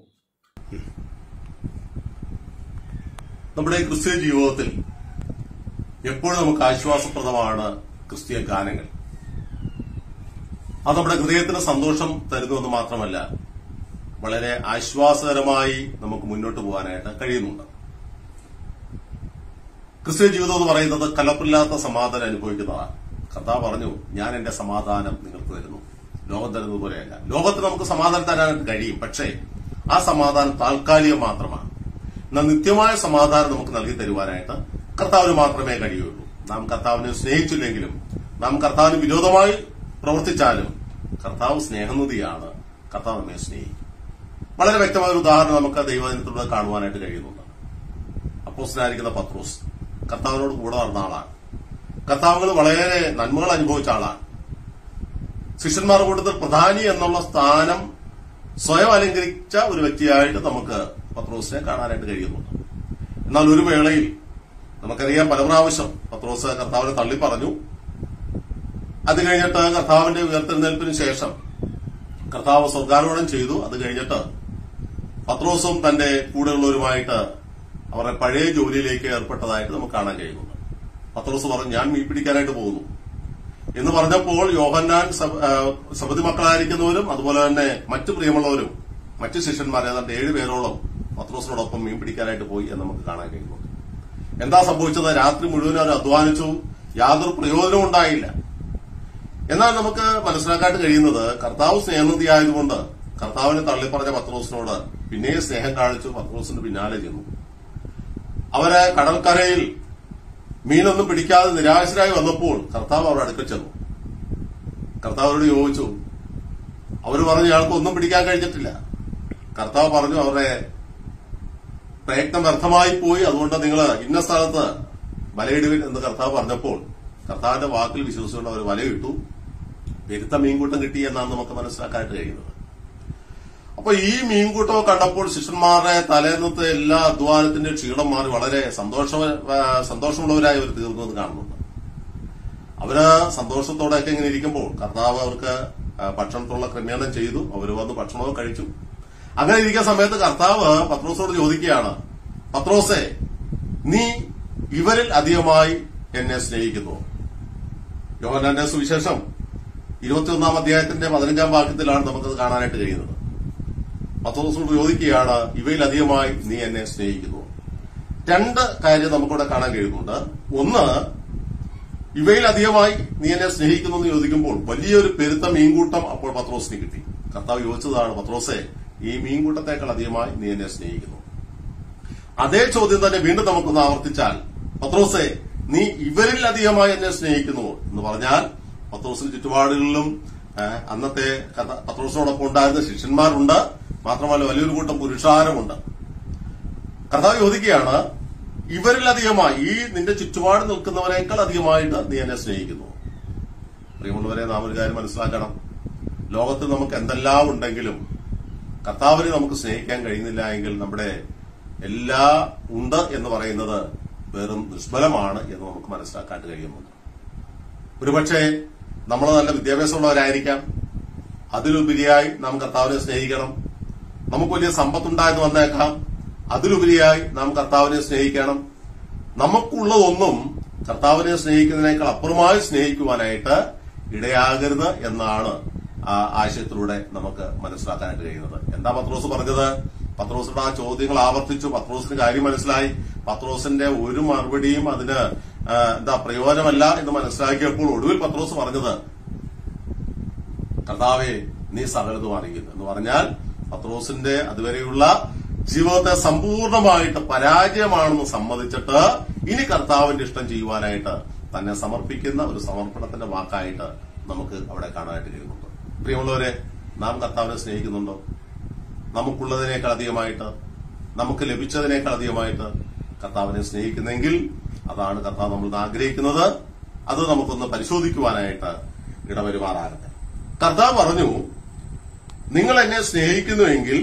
നമ്മുടെ ക്രിസ്തീയ ജീവിതത്തിൽ എപ്പോഴും നമുക്ക് ആശ്വാസപ്രദമാണ് ക്രിസ്തീയ ഗാനങ്ങൾ. അത് നമ്മുടെ ഹൃദയത്തിന് സന്തോഷം തരുന്നുവെന്ന് മാത്രമല്ല, വളരെ ആശ്വാസകരമായി നമുക്ക് മുന്നോട്ട് പോകാനായിട്ട് കഴിയുന്നുണ്ട്. ക്രിസ്തീയ ജീവിതം എന്ന് പറയുന്നത് കലപ്പില്ലാത്ത സമാധാനം അനുഭവിക്കുന്നതാണ്. കർത്താവ് പറഞ്ഞു, ഞാൻ എന്റെ സമാധാനം നിങ്ങൾക്ക് തരുന്നു, ലോകം തരുന്നത് പോലെയല്ല. ലോകത്തിന് നമുക്ക് സമാധാനം തരാനായിട്ട് കഴിയും, പക്ഷേ ആ സമാധാനം താൽക്കാലികം മാത്രമാണ്. എന്നാൽ നിത്യമായ സമാധാനം നമുക്ക് നൽകി തരുവാനായിട്ട് കർത്താവിന് മാത്രമേ കഴിയുള്ളൂ. നാം കർത്താവിനെ സ്നേഹിച്ചില്ലെങ്കിലും, നാം കർത്താവിന് വിരോധമായി പ്രവർത്തിച്ചാലും കർത്താവ് സ്നേഹനിധിയാണ്. കർത്താവ് നമ്മെ സ്നേഹിക്കും. വളരെ വ്യക്തമായ ഒരു ഉദാഹരണം നമുക്ക് ദൈവദിനത്തിലൂടെ കാണുവാനായിട്ട് കഴിയുന്നുണ്ട്. അപ്പോസ്തലനായിരിക്കുന്ന പത്രോസ് കർത്താവിനോട് കൂടെ നടന്ന ആളാണ്. കർത്താവുകൾ വളരെ നന്മകൾ അനുഭവിച്ച ആളാണ്. ശിഷ്യന്മാരുടെ കൂട്ടത്തിൽ പ്രധാനി എന്നുള്ള സ്ഥാനം സ്വയം അലങ്കരിച്ച ഒരു വ്യക്തിയായിട്ട് നമുക്ക് പത്രോസിനെ കാണാനായിട്ട് കഴിയുന്നുണ്ട്. എന്നാൽ ഒരു വേളയിൽ നമുക്കറിയാം, പല പ്രാവശ്യം പത്രോസ് കർത്താവിനെ തള്ളി പറഞ്ഞു. അത് കഴിഞ്ഞിട്ട് കർത്താവിന്റെ ഉയർത്തെഴുന്നേൽപ്പിന് ശേഷം കർത്താവ് സ്വർഗാരോഹണം ചെയ്തു. അത് കഴിഞ്ഞിട്ട് പത്രോസും തന്റെ കൂടെയുള്ളവരുമായിട്ട് അവരുടെ പഴയ ജോലിയിലേക്ക് ഏർപ്പെട്ടതായിട്ട് നമുക്ക് കാണാൻ കഴിയുന്നുണ്ട്. പത്രോസ് പറഞ്ഞു, ഞാൻ മീൻ പിടിക്കാനായിട്ട് പോകുന്നു എന്ന് പറഞ്ഞപ്പോൾ യോഹന്നാൻ സബദി മക്കളായിരിക്കുന്നവരും അതുപോലെ തന്നെ മറ്റു പ്രിയമുള്ളവരും മറ്റു ശിഷ്യന്മാർ ഏതാണ്ട് 7 പേരോളം പത്രോസിനോടൊപ്പം മീൻ പിടിക്കാനായിട്ട് പോയി എന്ന് നമുക്ക് കാണാൻ കഴിയുന്നുണ്ട്. എന്താ സംഭവിച്ചത്? രാത്രി മുഴുവൻ അവർ അധ്വാനിച്ചു, യാതൊരു പ്രയോജനവും ഉണ്ടായില്ല. എന്നാൽ നമുക്ക് മനസ്സിലാക്കാനായിട്ട് കഴിയുന്നത്, കർത്താവ് സ്നേഹനിധിയായതുകൊണ്ട് കർത്താവിനെ തള്ളിപ്പറഞ്ഞ പത്രോസിനോട് പിന്നെയും സ്നേഹം കാണിച്ചു പത്രോസിന് പിന്നാലെ ചെന്നു. അവരെ കടൽക്കരയിൽ മീനൊന്നും പിടിക്കാതെ നിരാശരായി വന്നപ്പോൾ കർത്താവ് അവരുടെ അടുക്കൽ ചെന്നു. കർത്താവരോട് ചോദിച്ചു. അവർ പറഞ്ഞു, ഇയാൾക്ക് ഒന്നും പിടിക്കാൻ കഴിഞ്ഞിട്ടില്ല. കർത്താവ് പറഞ്ഞു, അവരുടെ പ്രയത്നം വ്യർത്ഥമായി പോയി, അതുകൊണ്ട് നിങ്ങൾ ഇന്ന സ്ഥലത്ത് വലയിടുവിൻ എന്ന് കർത്താവ് പറഞ്ഞപ്പോൾ കർത്താവിന്റെ വാക്കിൽ വിശ്വസിച്ചുകൊണ്ട് അവർ വലയിട്ടു. പെരുത്ത മീൻകൂട്ടം കിട്ടി എന്നാണ് നമുക്ക് മനസ്സിലാക്കാനായിട്ട് കഴിയുന്നത്. അപ്പൊ ഈ മീൻകൂട്ടം കണ്ടപ്പോൾ ശിഷ്യന്മാരുടെ തലേന്നത്തെ എല്ലാ അധ്വാനത്തിന്റെ ക്ഷീണം മാറി വളരെ സന്തോഷമുള്ളവരായി അവർ തീർന്നത് കാണുന്നുണ്ട്. അവര് സന്തോഷത്തോടെയൊക്കെ ഇങ്ങനെ ഇരിക്കുമ്പോൾ കർത്താവ് അവർക്ക് ഭക്ഷണത്തിലുള്ള ക്രമീകരണം ചെയ്തു. അവർ വന്ന് ഭക്ഷണവും കഴിച്ചു. അങ്ങനെ ഇരിക്കുന്ന സമയത്ത് കർത്താവ് പത്രോസോട് ചോദിക്കുകയാണ്, പത്രോസേ, നീ ഇവരിൽ അധികമായി എന്നെ സ്നേഹിക്കുന്നു. യോഹന്നാന്റെ സുവിശേഷം 21 അധ്യായത്തിന്റെ 15 വാക്യത്തിലാണ് നമുക്കത് കാണാനായിട്ട് കഴിയുന്നത്. പത്രോസോട് ചോദിക്കുകയാണ്, ഇവയിലധികമായി നീ എന്നെ സ്നേഹിക്കുന്നു. 2 കാര്യം നമുക്കിവിടെ കാണാൻ കഴിയുന്നുണ്ട്. ഒന്ന്, ഇവയിലധികമായി നീ എന്നെ സ്നേഹിക്കുന്നു എന്ന് ചോദിക്കുമ്പോൾ വലിയൊരു പെരുത്ത മീൻകൂട്ടം അപ്പോൾ പത്രോസിന് കിട്ടി. കർത്താവ് ചോദിച്ചതാണ്, പത്രോസേ, ഈ മീൻകൂട്ടത്തേക്കാൾ അധികമായി നീ എന്നെ സ്നേഹിക്കുന്നു. അതേ ചോദ്യം തന്നെ വീണ്ടും നമുക്കൊന്ന് ആവർത്തിച്ചാൽ, പത്രോസേ, നീ ഇവരിൽ അധികമായി എന്നെ സ്നേഹിക്കുന്നു എന്ന് പറഞ്ഞാൽ പത്രോസിന് ചുറ്റുപാടുകളിലും അന്നത്തെ പത്രോസിനോടൊപ്പം ഉണ്ടായിരുന്ന ശിഷ്യന്മാരുണ്ട്. മാത്രമല്ല വലിയൊരു കൂട്ടം പുരുഷാരമുണ്ട്. കർത്താവ് ചോദിക്കുകയാണ്, ഇവരിലധികമായി, ഈ നിന്റെ ചുറ്റുപാട് നിൽക്കുന്നവരെക്കാൾ അധികമായിട്ട് നീ എന്നെ സ്നേഹിക്കുന്നു. പ്രിയമുള്ളവരെ, നാം ഒരു കാര്യം മനസ്സിലാക്കണം. ലോകത്തിൽ നമുക്ക് എന്തെല്ലാം ഉണ്ടെങ്കിലും കർത്താവിനെ നമുക്ക് സ്നേഹിക്കാൻ കഴിയുന്നില്ല എങ്കിൽ നമ്മുടെ എല്ലാ ഉണ്ട് എന്ന് പറയുന്നത് വെറും ദുഷ്ഫലമാണ് എന്ന് നമുക്ക് മനസ്സിലാക്കാൻ കഴിയുന്നുണ്ട്. ഒരുപക്ഷെ നമ്മൾ നല്ല വിദ്യാഭ്യാസമുള്ളവരായിരിക്കാം, അതിലുപരിയായി നാം കർത്താവിനെ സ്നേഹിക്കണം. നമുക്ക് വലിയ സമ്പത്തുണ്ടായെന്ന് വന്നേക്കാം, അതിലുപരിയായി നാം കർത്താവിനെ സ്നേഹിക്കണം. നമുക്കുള്ളതൊന്നും കർത്താവിനെ സ്നേഹിക്കുന്നതിനേക്കാൾ അപ്പുറമായി സ്നേഹിക്കുവാനായിട്ട് ഇടയാകരുത് എന്നാണ് ആ ആശയത്തിലൂടെ നമുക്ക് മനസ്സിലാക്കാനായിട്ട് കഴിയുന്നത്. എന്താ പത്രോസ് പറഞ്ഞത്? പത്രോസിന്റെ ആ ചോദ്യങ്ങൾ ആവർത്തിച്ചു. പത്രോസിന് കാര്യം മനസ്സിലായി. പത്രോസിന്റെ ഒരു മറുപടിയും അതിന് പ്രയോജനമല്ല എന്ന് മനസ്സിലാക്കിയപ്പോൾ ഒടുവിൽ പത്രോസ് പറഞ്ഞത്, കർത്താവേ നീ സകലതും അറിയുന്നു എന്ന് പറഞ്ഞാൽ പത്രോസിന്റെ അതുവരെയുള്ള ജീവിതത്തെ സമ്പൂർണമായിട്ട് പരാജയമാണെന്ന് സമ്മതിച്ചിട്ട് ഇനി കർത്താവിന്റെ ഇഷ്ടം ചെയ്യുവാനായിട്ട് തന്നെ സമർപ്പിക്കുന്ന ഒരു സമർപ്പണത്തിന്റെ വാക്കായിട്ട് നമുക്ക് അവിടെ കാണാനായിട്ട് കഴിയുന്നുണ്ട്. പ്രിയമുള്ളവരെ, നാം കർത്താവിനെ സ്നേഹിക്കുന്നുണ്ടോ? നമുക്കുള്ളതിനേക്കാൾ അധികമായിട്ട്, നമുക്ക് ലഭിച്ചതിനേക്കാൾ അധികമായിട്ട് കർത്താവിനെ സ്നേഹിക്കുന്നെങ്കിൽ അതാണ് കർത്താവ് നമ്മൾ ആഗ്രഹിക്കുന്നത്. അത് നമുക്കൊന്ന് പരിശോധിക്കുവാനായിട്ട് ഇടവരുമാറാകട്ടെ. കർത്താവ് പറഞ്ഞു, നിങ്ങൾ എന്നെ സ്നേഹിക്കുന്നുവെങ്കിൽ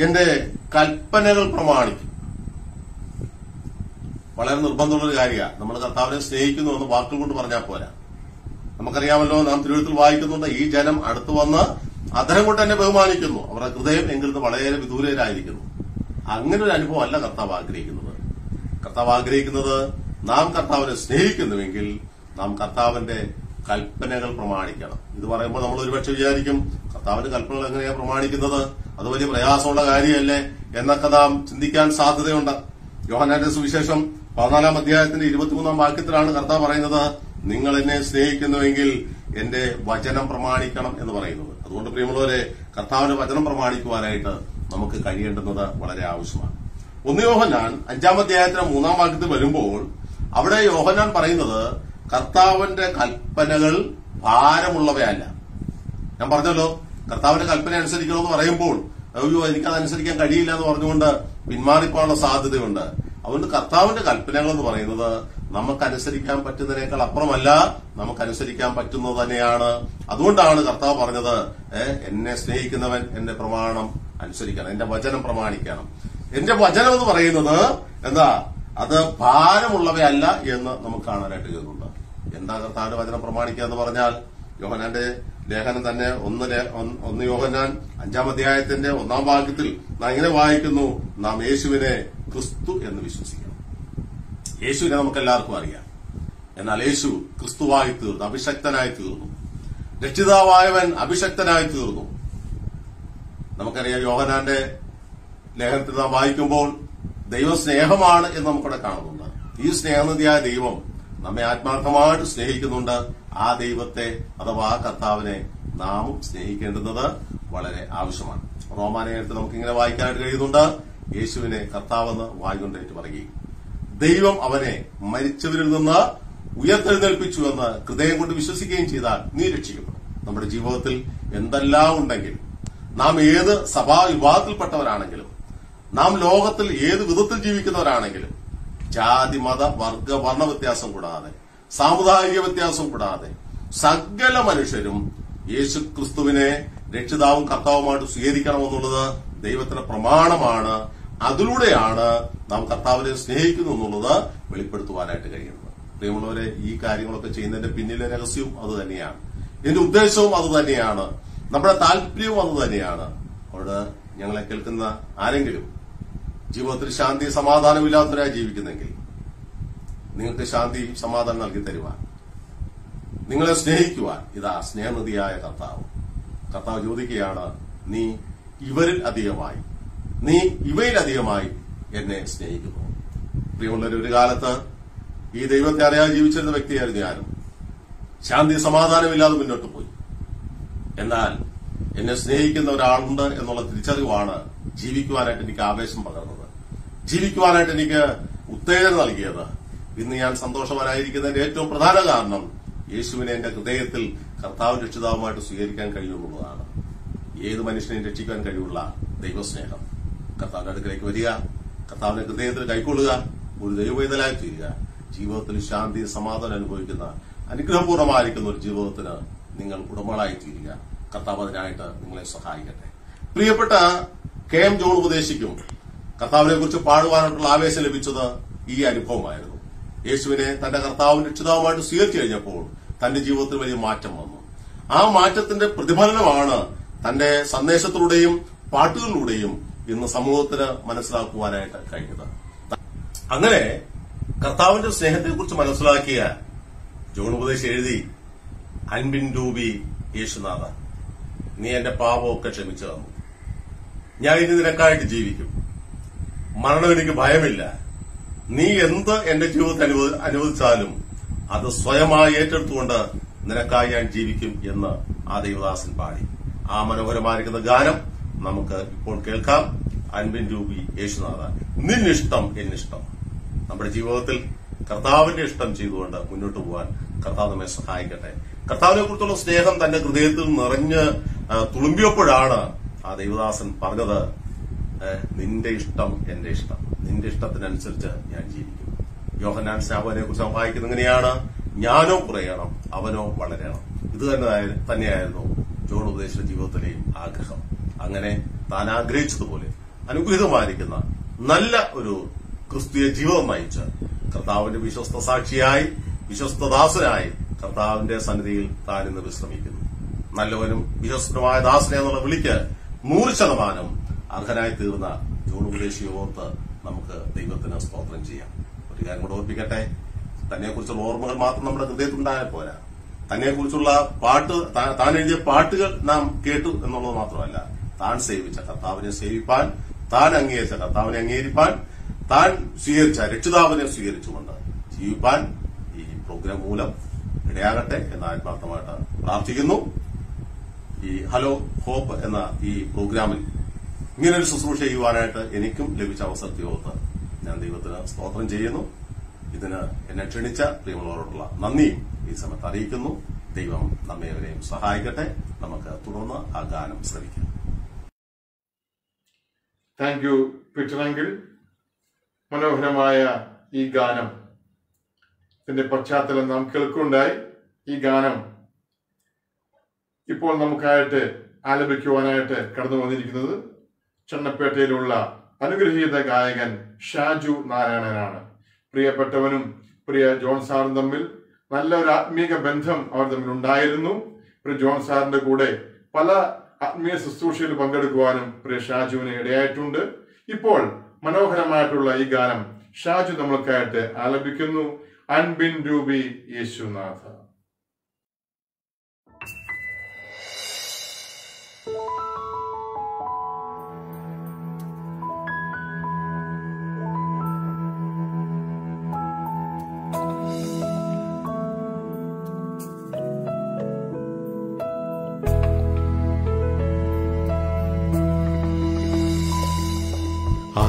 എന്റെ കൽപ്പനകൾ പ്രമാണിക്കും. വളരെ നിർബന്ധമുള്ളൊരു കാര്യമാണ്. നമ്മൾ കർത്താവിനെ സ്നേഹിക്കുന്നു എന്ന് വാക്കുകൾ കൊണ്ട് പറഞ്ഞാൽ പോരാ. നമുക്കറിയാമല്ലോ, നാം തിരുവഴുത്തിൽ വായിക്കുന്നുണ്ട്, ഈ ജനം അടുത്തു വന്ന് അധരം കൊണ്ട് എന്നെ ബഹുമാനിക്കുന്നു, അവരുടെ ഹൃദയം എങ്കിൽ നിന്ന് വളരെ വിദൂരരായിരിക്കുന്നു. അങ്ങനെ ഒരു അനുഭവം അല്ല കർത്താവ് ആഗ്രഹിക്കുന്നത്. കർത്താവ് ആഗ്രഹിക്കുന്നത് നാം കർത്താവിനെ സ്നേഹിക്കുന്നുവെങ്കിൽ നാം കർത്താവിന്റെ കൽപ്പനകൾ പ്രമാണിക്കണം. ഇത് പറയുമ്പോൾ നമ്മൾ ഒരുപക്ഷെ വിചാരിക്കും, കർത്താവിന്റെ കൽപ്പനകൾ എങ്ങനെയാണ് പ്രമാണിക്കുന്നത്? അത് വലിയ പ്രയാസമുള്ള കാര്യമല്ലേ എന്നൊക്കെ നാം ചിന്തിക്കാൻ സാധ്യതയുണ്ട്. യോഹന്നാന്റെ സുവിശേഷം 14-ാം അധ്യായത്തിന്റെ 23-ാം വാക്യത്തിലാണ് കർത്താവ് പറയുന്നത്, നിങ്ങൾ എന്നെ സ്നേഹിക്കുന്നുവെങ്കിൽ എന്റെ വചനം പ്രമാണിക്കണം എന്ന് പറയുന്നത്. അതുകൊണ്ട് പ്രിയമുള്ളവരെ, കർത്താവിന്റെ വചനം പ്രമാണിക്കുവാനായിട്ട് നമുക്ക് കഴിയേണ്ടുന്നത് വളരെ ആവശ്യമാണ്. 1 യോഹന്നാൻ 5-ാം അധ്യായത്തിന് 3-ാം വാക്യത്തിൽ വരുമ്പോൾ അവിടെ യോഹന്നാൻ പറയുന്നത് കർത്താവിന്റെ കൽപ്പനകൾ ഭാരമുള്ളവയല്ല. ഞാൻ പറഞ്ഞല്ലോ, കർത്താവിന്റെ കൽപ്പന അനുസരിക്കണമെന്ന് പറയുമ്പോൾ അയ്യോ എനിക്കത് അനുസരിക്കാൻ കഴിയില്ല എന്ന് പറഞ്ഞുകൊണ്ട് പിന്മാറിപ്പോകാനുള്ള സാധ്യതയുണ്ട്. അതുകൊണ്ട് കർത്താവിന്റെ കൽപ്പനകൾ എന്ന് പറയുന്നത് നമുക്കനുസരിക്കാൻ പറ്റുന്നതിനേക്കാൾ അപ്പുറമല്ല, നമുക്കനുസരിക്കാൻ പറ്റുന്നത് തന്നെയാണ്. അതുകൊണ്ടാണ് കർത്താവ് പറഞ്ഞത്, എന്നെ സ്നേഹിക്കുന്നവൻ എന്റെ പ്രമാണം അനുസരിക്കണം, എന്റെ വചനം പ്രമാണിക്കണം. എന്റെ വചനം എന്ന് പറയുന്നത് എന്താ? അത് ഭാരമുള്ളവയല്ല എന്ന് നമുക്ക് കാണാനായിട്ട് കഴിയുന്നുണ്ട്. എന്താ കർത്താവിന്റെ വചനം പ്രമാണിക്കുക എന്ന് പറഞ്ഞാൽ? യോഹന്നാന്റെ ലേഖനം തന്നെ 1 യോഹന്നാൻ 5-ാം അധ്യായത്തിന്റെ 1-ാം വാക്യത്തിൽ നാം ഇങ്ങനെ വായിക്കുന്നു, നാം യേശുവിനെ ക്രിസ്തു എന്ന് വിശ്വസിക്കണം. യേശുവിനെ നമുക്ക് എല്ലാവർക്കും അറിയാം. എന്നാൽ യേശു ക്രിസ്തുവായി തീർന്നു, അഭിഷക്തനായി തീർന്നു. രക്ഷിതാവായവൻ അഭിഷക്തനായി തീർന്നു. നമുക്കറിയാം, യോഹന്നാന്റെ ലേഖനത്തിൽ നാം വായിക്കുമ്പോൾ ദൈവം സ്നേഹമാണ് എന്ന് നമുക്കിവിടെ കാണുന്നുണ്ട്. ഈ സ്നേഹനിധിയായ ദൈവം നമ്മെ ആത്മാർത്ഥമായിട്ട് സ്നേഹിക്കുന്നുണ്ട്. ആ ദൈവത്തെ അഥവാ ആ കർത്താവിനെ നാമും സ്നേഹിക്കേണ്ടുന്നത് വളരെ ആവശ്യമാണ്. റോമാലേഖനത്തിൽ നമുക്കിങ്ങനെ വായിക്കാനായിട്ട് കഴിയുന്നുണ്ട്, യേശുവിനെ കർത്താവെന്ന് വായുകൊണ്ടേറ്റ് പറയുകയും ദൈവം അവനെ മരിച്ചവരിൽ നിന്ന് ഉയർത്തെഴുന്നേൽപ്പിച്ചു എന്ന് ഹൃദയം കൊണ്ട് വിശ്വസിക്കുകയും ചെയ്താൽ നീ രക്ഷിക്കപ്പെടും. നമ്മുടെ ജീവിതത്തിൽ എന്തെല്ലാം ഉണ്ടെങ്കിലും, നാം ഏത് സഭാ വിഭാഗത്തിൽപ്പെട്ടവരാണെങ്കിലും, നാം ലോകത്തിൽ ഏത് വിധത്തിൽ ജീവിക്കുന്നവരാണെങ്കിലും, ജാതി മത വർഗ വർണ്ണ വ്യത്യാസം കൂടാതെ, സാമുദായിക വ്യത്യാസം കൂടാതെ സകല മനുഷ്യരും യേശു ക്രിസ്തുവിനെ രക്ഷിതാവും കർത്താവുമായിട്ട് സ്വീകരിക്കണമെന്നുള്ളത് ദൈവത്തിന്റെ പ്രമാണമാണ്. അതിലൂടെയാണ് നാം കർത്താവിനെ സ്നേഹിക്കുന്നു എന്നുള്ളത് വെളിപ്പെടുത്തുവാനായിട്ട് കഴിയുന്നത്. പ്രിയമുള്ളവരെ, ഈ കാര്യങ്ങളൊക്കെ ചെയ്യുന്നതിന്റെ പിന്നിലെ രഹസ്യവും അത് തന്നെയാണ്. എന്റെ ഉദ്ദേശവും അത് തന്നെയാണ്. നമ്മുടെ താല്പര്യവും അത് തന്നെയാണ്. അവിടെ ഞങ്ങളെ കേൾക്കുന്ന ആരെങ്കിലും ജീവിതത്തിൽ ശാന്തി സമാധാനമില്ലാത്തവരായി ജീവിക്കുന്നെങ്കിൽ നിങ്ങൾക്ക് ശാന്തി സമാധാനം നൽകി തരുവാൻ, നിങ്ങളെ സ്നേഹിക്കുവാൻ ഇതാ സ്നേഹനിധിയായ കർത്താവ് ചോദിക്കുകയാണ്, നീ ഇവരിൽ അധികമായി, നീ ഇവയിലധികമായി എന്നെ സ്നേഹിക്കുന്നു. പ്രിയമുള്ളവർ, ഒരു കാലത്ത് ഈ ദൈവത്തെ അറിയാതെ ജീവിച്ചിരുന്ന വ്യക്തിയായിരുന്നു ഞാനും. ശാന്തി സമാധാനമില്ലാതെ മുന്നോട്ട് പോയി. എന്നാൽ എന്നെ സ്നേഹിക്കുന്ന ഒരാളുണ്ട് എന്നുള്ള തിരിച്ചറിവാണ് ജീവിക്കുവാനായിട്ട് എനിക്ക് ആവേശം പകർന്നത്, ജീവിക്കുവാനായിട്ട് എനിക്ക് ഉത്തേജനം നൽകിയത്. ഇന്ന് ഞാൻ സന്തോഷവാനായിരിക്കുന്നതിന്റെ ഏറ്റവും പ്രധാന കാരണം യേശുവിനെ എന്റെ ഹൃദയത്തിൽ കർത്താവിന്റെ രക്ഷിതാവുമായിട്ട് സ്വീകരിക്കാൻ കഴിയുമെന്നുള്ളതാണ്. ഏത് മനുഷ്യനെയും രക്ഷിക്കാൻ കഴിവുള്ള ദൈവസ്നേഹം. കർത്താവിന്റെ അടുക്കലേക്ക് വരിക, കർത്താവിന്റെ ഹൃദയത്തിൽ കൈക്കൊള്ളുക, ഒരു ദൈവവേദനായി തീരുക, ജീവിതത്തിൽ ശാന്തി സമാധാനം അനുഭവിക്കുന്ന അനുഗ്രഹപൂർണമായിരിക്കുന്ന ഒരു ജീവിതത്തിന് നിങ്ങൾ ഉടമകളായി തീരുക. കർത്താവ് അതിനായിട്ട് നിങ്ങളെ സഹായിക്കട്ടെ. പ്രിയപ്പെട്ട KM ജോൺ ഉപദേശിക്കും കർത്താവിനെ കുറിച്ച് പാടുവാനായിട്ടുള്ള ആവേശം ലഭിച്ചത് ഈ അനുഭവമായിരുന്നു. യേശുവിനെ തന്റെ കർത്താവും രക്ഷിതാവുമായിട്ട് സ്വീകരിച്ചു കഴിഞ്ഞപ്പോൾ തന്റെ ജീവിതത്തിൽ വലിയ മാറ്റം വന്നു. ആ മാറ്റത്തിന്റെ പ്രതിഫലനമാണ് തന്റെ സന്ദേശത്തിലൂടെയും പാട്ടുകളിലൂടെയും ഇന്ന് സമൂഹത്തിന് മനസ്സിലാക്കുവാനായിട്ട് കഴിഞ്ഞത്. അങ്ങനെ കർത്താവിന്റെ സ്നേഹത്തെക്കുറിച്ച് മനസ്സിലാക്കിയ ജോൺ ഉപദേശി എഴുതി, അൻപിൻ രൂപി യേശുനാഥ, നീ എന്റെ പാപമൊക്കെ ക്ഷമിച്ചു തന്നു. ഞാൻ ഇനി നിനക്കായിട്ട് ജീവിക്കും. മരണം എനിക്ക് ഭയമില്ല. നീ എന്ത് എന്റെ ജീവിതത്തിൽ അനുവദിച്ചാലും അത് സ്വയമായി ഏറ്റെടുത്തുകൊണ്ട് നിനക്കായി ഞാൻ ജീവിക്കും എന്ന് ആ ദൈവദാസൻ പാടി. ആ മനോഹരമായിരിക്കുന്ന ഗാനം നമുക്ക് ഇപ്പോൾ കേൾക്കാം. അൻപിൻ രൂപി യേശുനാഥ, നിന്നിഷ്ടം എന്നിഷ്ടം. നമ്മുടെ ജീവിതത്തിൽ കർത്താവിന്റെ ഇഷ്ടം ചെയ്തുകൊണ്ട് മുന്നോട്ട് പോകാൻ കർത്താവ് നമ്മെ സഹായിക്കട്ടെ. കർത്താവിനെ കുറിച്ചുള്ള സ്നേഹം തന്റെ ഹൃദയത്തിൽ നിറഞ്ഞ് തുളുമ്പിയപ്പോഴാണ് ആ ദൈവദാസൻ പറഞ്ഞത്, നിന്റെ ഇഷ്ടം എന്റെ ഇഷ്ടം, നിന്റെ ഇഷ്ടത്തിനനുസരിച്ച് ഞാൻ ജീവിക്കും. യോഹന്നാൻ സ്നാപകനെ കുറിച്ച് വായിക്കുന്നത് എങ്ങനെയാണ്? ഞാനോ കുറയണം, അവനോ വളരണം. ഇത് തന്നെയായിരുന്നു ജോൺ ഉപദേശിയുടെ ജീവിതത്തിലെയും ആഗ്രഹം. അങ്ങനെ താൻ ആഗ്രഹിച്ചതുപോലെ അനുഗ്രഹീതമായിരിക്കുന്ന നല്ല ഒരു ക്രിസ്തീയ ജീവിതം നയിച്ച് കർത്താവിന്റെ വിശ്വസ്ത സാക്ഷിയായി, വിശ്വസ്തദാസനായി കർത്താവിന്റെ സന്നിധിയിൽ താൻ ഇന്ന് വിശ്രമിക്കുന്നു. നല്ലവനും വിശ്വസ്തനുമായ ദാസനെ എന്നുള്ള വിളിക്ക് 100% അർഹനായി തീർന്ന ജോൺ ഉപദേശിയെ ഓർത്ത് നമുക്ക് ദൈവത്തിന് സ്തോത്രം ചെയ്യാം. ഒരു കാര്യം കൂടെ ഓർപ്പിക്കട്ടെ, തന്നെക്കുറിച്ചുള്ള ഓർമ്മകൾ മാത്രം നമ്മുടെ ഹൃദയത്തിലുണ്ടായാൽ പോരാ. തന്നെക്കുറിച്ചുള്ള താൻ എഴുതിയ പാട്ടുകൾ നാം കേട്ടു എന്നുള്ളത് മാത്രമല്ല, താൻ സേവിച്ച കർത്താവിനെ സേവിപ്പാൻ, താൻ അംഗീകരിച്ച കർത്താവിനെ അംഗീകരിപ്പാൻ, താൻ സ്വീകരിച്ച രക്ഷിതാവിനെ സ്വീകരിച്ചുകൊണ്ട് ജീവിപ്പാൻ ഈ പ്രോഗ്രാം മൂലം ഇടയാകട്ടെ എന്ന് ആത്മാർത്ഥമായിട്ട് പ്രാർത്ഥിക്കുന്നു. ഈ ഹലോ ഹോപ്പ് എന്ന ഈ പ്രോഗ്രാമിൽ ഇങ്ങനൊരു ശുശ്രൂഷ ചെയ്യുവാനായിട്ട് എനിക്കും ലഭിച്ച അവസരത്തെ ഓർത്ത് ഞാൻ ദൈവത്തിന് സ്തോത്രം ചെയ്യുന്നു. ഇതിന് എന്നെ ക്ഷണിച്ച പ്രിയമുള്ളവരോടുള്ള നന്ദിയും ഈ സമയത്ത് അറിയിക്കുന്നു. ദൈവം നമ്മേവരെയും സഹായിക്കട്ടെ. നമുക്ക് തുടർന്ന് ആ ഗാനം ശ്രമിക്കാം. Thank you Peter uncle. മനോഹരമായ ഈ ഗാനം ഇതിന്റെ പശ്ചാത്തലം നാം കേൾക്കുണ്ടായി. ഈ ഗാനം ഇപ്പോൾ നമുക്കായിട്ട് ആലപിക്കുവാനായിട്ട് കടന്നു വന്നിരിക്കുന്നത് ചണ്ണപ്പേട്ടയിലുള്ള അനുഗ്രഹീത ഗായകൻ ഷാജു നാരായണനാണ്. പ്രിയപ്പെട്ടവനും പ്രിയ ജോൺ സാറും തമ്മിൽ നല്ലൊരു ആത്മീക ബന്ധം അവർ തമ്മിൽ ഉണ്ടായിരുന്നു. പ്രിയ ജോൺ സാറിന്റെ കൂടെ പല ആത്മീയ ശുശ്രൂഷയിൽ പങ്കെടുക്കുവാനും പ്രിയ ഷാജുവിന് ഇടയായിട്ടുണ്ട്. ഇപ്പോൾ മനോഹരമായിട്ടുള്ള ഈ ഗാനം ഷാജു നമ്മൾക്കായിട്ട് ആലപിക്കുന്നു. അൻപിൻ രൂപി യേശുനാഥ.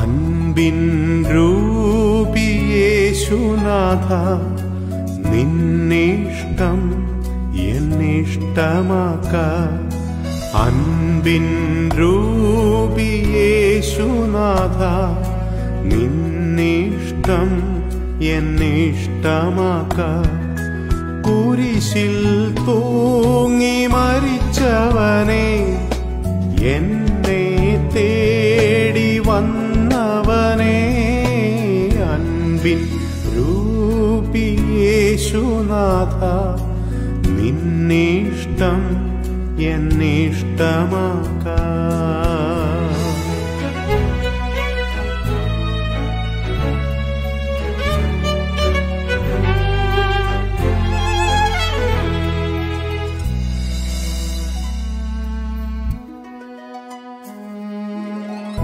അൻപിൻ രൂപി യേശുനാഥ, നിന്നിഷ്ടം എന്നിഷ്ടമാക്ക. അൻപിൻ രൂപി യേശുനാഥ, നിന്നിഷ്ടം എന്നിഷ്ടമാക്ക. കുരിശിൽ തൂങ്ങി മരിച്ചവനെ, എന്നെ തേടി വന്നവനെ, അൻപിൻ രൂപി യേശുനാഥ, നിന്നിഷ്ടം എന്നിഷ്ടമാക്ക.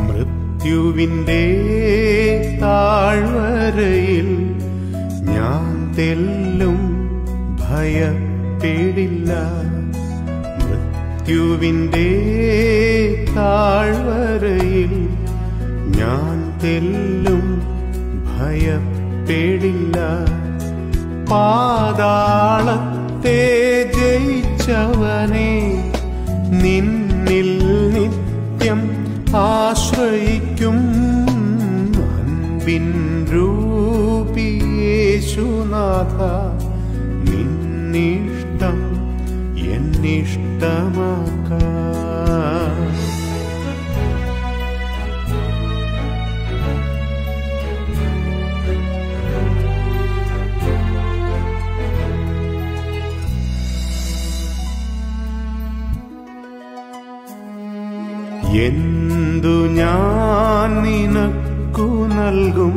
മൃത്യുവിന്റെ താഴ്വരയിൽ ഞാൻ തെല്ലും ഭയപ്പെടില്ല. മൃത്യുവിന്റെ താഴ്വരയിൽ ഞാൻ തെല്ലും ഭയപ്പെടില്ല. പാതാളത്തെ ജയിച്ചവനെ, നിന്നിൽ നിത്യം ആശ്രയിക്കും. അൻപിൻ രൂപി യേശുനാഥ, നിന്നിഷ്ടം എന്നിഷ്ടമാക്ക. എന്തു ഞാൻ നിനക്കു നൽകും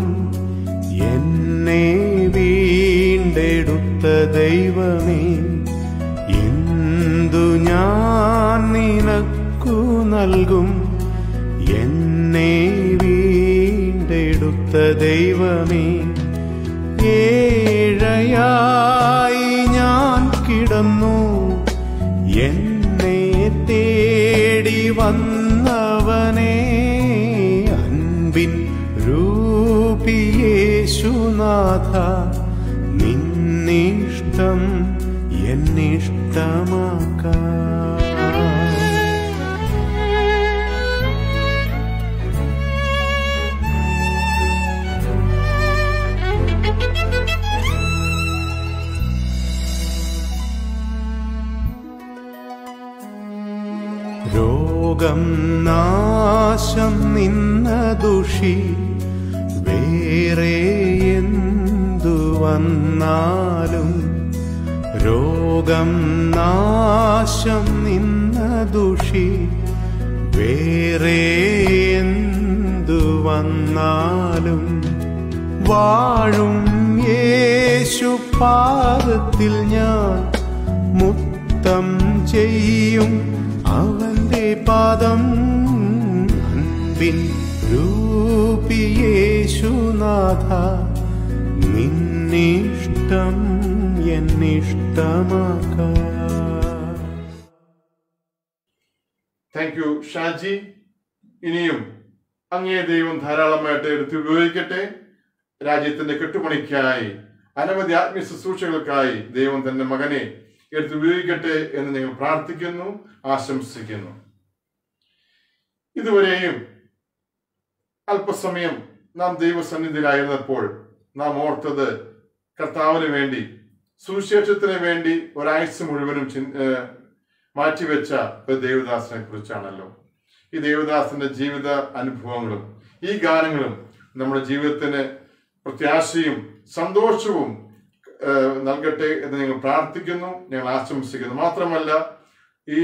എന്നെ വീണ്ടെടുത്ത ദൈവമേ, എന്തു ഞാൻ നിനക്കു നൽകും എന്നെ വീണ്ടെടുത്ത ദൈവമേ. ഏഴയായി ഞാൻ കിടന്നു, എന്നെ തേടി വന്നവനെ, അൻപിൻ രൂപി യേശുനാഥ, നിന്നിഷ്ടം എന്നിഷ്ടമാക്കാം. രോഗം നാശം നിന്ന ദുഷി വേറെ എന്തു വന്നാലും, രോഗം നാശം നിന്ന ദുഷി വേറെ എന്തു വന്നാലും, വാഴും യേശു പാദത്തിൽ ഞാൻ മുത്തം ചെയ്യും അവന്റെ പാദം. അൻപിൻ രൂപി യേശുനാഥ, നിന്നിഷ്ടം എന്നിഷ്ടമാക്കാം. Thank you Shaji. ഇനിയും അങ്ങേ ദൈവം ധാരാളമായിട്ട് എടുത്ത് ഉപയോഗിക്കട്ടെ. രാജ്യത്തിന്റെ കെട്ടുപണിക്കായി, അനവധി ആത്മീയ ശുശ്രൂഷകൾക്കായി ദൈവം തന്റെ മകനെ എടുത്ത് ഉപയോഗിക്കട്ടെ എന്ന് നിങ്ങൾ പ്രാർത്ഥിക്കുന്നു, ആശംസിക്കുന്നു. ഇതുവരെയും അല്പസമയം നാം ദൈവസന്നിധിയിലായിരുന്നപ്പോൾ നാം ഓർത്തത് കർത്താവിന് വേണ്ടി, സുവിശേഷത്തിന് വേണ്ടി ഒരാഴ്ച മുഴുവനും മാറ്റിവെച്ച ഒരു ദേവദാസനെ കുറിച്ചാണല്ലോ. ഈ ദേവദാസന്റെ ജീവിത അനുഭവങ്ങളും ഈ ഗാനങ്ങളും നമ്മുടെ ജീവിതത്തിന് പ്രത്യാശയും സന്തോഷവും നൽകട്ടെ എന്ന് ഞങ്ങൾ പ്രാർത്ഥിക്കുന്നു, ഞങ്ങൾ ആശംസിക്കുന്നു. മാത്രമല്ല, ഈ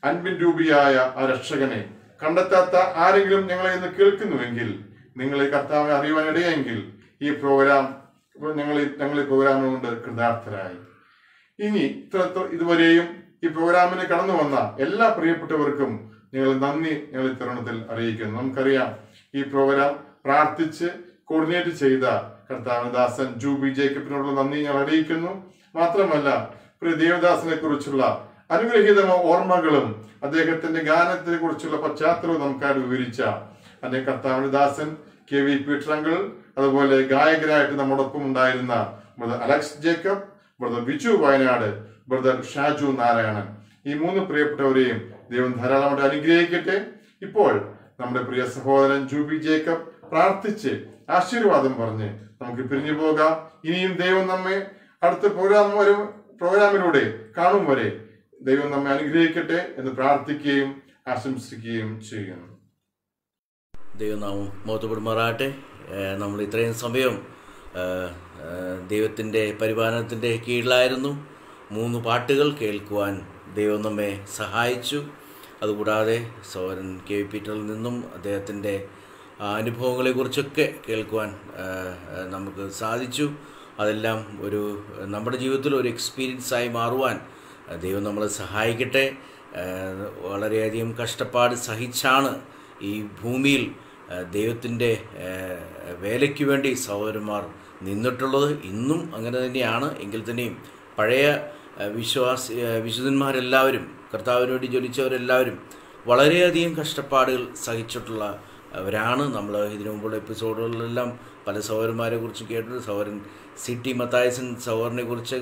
അൻപിൻ രൂപിയായ ആ രക്ഷകനെ കണ്ടെത്താത്ത ആരെങ്കിലും ഞങ്ങളെ ഇന്ന് കേൾക്കുന്നുവെങ്കിൽ, നിങ്ങളെ കർത്താവിനെ അറിയുവാനിടയെങ്കിൽ ഈ പ്രോഗ്രാം ഞങ്ങൾ ഈ പ്രോഗ്രാമിനെ കൊണ്ട് കൃതാർത്ഥരായി. ഇനി ഇതുവരെയും ഈ പ്രോഗ്രാമിന് കടന്നു വന്ന എല്ലാ പ്രിയപ്പെട്ടവർക്കും ഞങ്ങൾ നന്ദി ഞങ്ങൾ ഈ തരുണത്തിൽ അറിയിക്കുന്നു. നമുക്കറിയാം, ഈ പ്രോഗ്രാം പ്രാർത്ഥിച്ച് കോർഡിനേറ്റ് ചെയ്ത കർത്താവദാസൻ ജൂബി ജേക്കബിനോടുള്ള നന്ദി ഞങ്ങൾ അറിയിക്കുന്നു. മാത്രമല്ല, പ്രിയ ദേവദാസനെ കുറിച്ചുള്ള അനുഗ്രഹീതമായ ഓർമ്മകളും അദ്ദേഹത്തിന്റെ ഗാനത്തിനെ കുറിച്ചുള്ള പശ്ചാത്തലവും നമുക്കായിട്ട് വിവരിച്ച അദ്ദേഹം കർത്താവദാസൻ KV പീറ്റർ അങ്കിൾ, അതുപോലെ ഗായകരായിട്ട് നമ്മോടൊപ്പം ഉണ്ടായിരുന്ന brother Alex Jacob, brother Biju Wayanad, brother Shaju Narayanan, ഈ 3 പ്രിയപ്പെട്ടവരെയും ദൈവം ധാരാളമായിട്ട് അനുഗ്രഹിക്കട്ടെ. ഇപ്പോൾ നമ്മുടെ പ്രിയ സഹോദരൻ ജൂബി ജേക്കബ് പ്രാർത്ഥിച്ച് ആശീർവാദം പറഞ്ഞ് നമുക്ക് പിരിഞ്ഞു പോകാം. ഇനിയും ദൈവം നമ്മെ അടുത്ത പ്രോഗ്രാമിലൂടെ കാണും വരെ ദൈവം നമ്മെ അനുഗ്രഹിക്കട്ടെ എന്ന് പ്രാർത്ഥിക്കുകയും ആശംസിക്കുകയും ചെയ്യുന്നു. ദൈവനാമം മഹത്വപ്പെടുമാറാകട്ടെ. നമ്മൾ ഇത്രയും സമയം ദൈവത്തിൻ്റെ പരിപാലനത്തിൻ്റെ കീഴിലായിരുന്നു. 3 പാട്ടുകൾ കേൾക്കുവാൻ ദൈവം നമ്മെ സഹായിച്ചു. അതുകൂടാതെ സഹോദരൻ KV പീറ്ററിൽ നിന്നും അദ്ദേഹത്തിൻ്റെ അനുഭവങ്ങളെക്കുറിച്ചൊക്കെ കേൾക്കുവാൻ നമുക്ക് സാധിച്ചു. അതെല്ലാം നമ്മുടെ ജീവിതത്തിൽ ഒരു എക്സ്പീരിയൻസായി മാറുവാൻ ദൈവം നമ്മളെ സഹായിക്കട്ടെ. വളരെയധികം കഷ്ടപ്പാട് സഹിച്ചാണ് ഈ ഭൂമിയിൽ ദൈവത്തിൻ്റെ വേലയ്ക്ക് വേണ്ടി സഹോദരന്മാർ നിന്നിട്ടുള്ളത്. ഇന്നും അങ്ങനെ തന്നെയാണ്. എങ്കിൽ തന്നെയും പഴയ വിശുദ്ധന്മാരെല്ലാവരും, കർത്താവിന് വേണ്ടി ജ്വലിച്ചവരെല്ലാവരും വളരെയധികം കഷ്ടപ്പാടുകൾ സഹിച്ചിട്ടുള്ളവരാണ്. നമ്മൾ ഇതിനു മുമ്പുള്ള എപ്പിസോഡുകളിലെല്ലാം പല സഹോദരന്മാരെ കുറിച്ച് കേട്ടിട്ടുണ്ട്. സഹോദരൻ CT മത്തായസൻ സഹോദരനെ കുറിച്ച്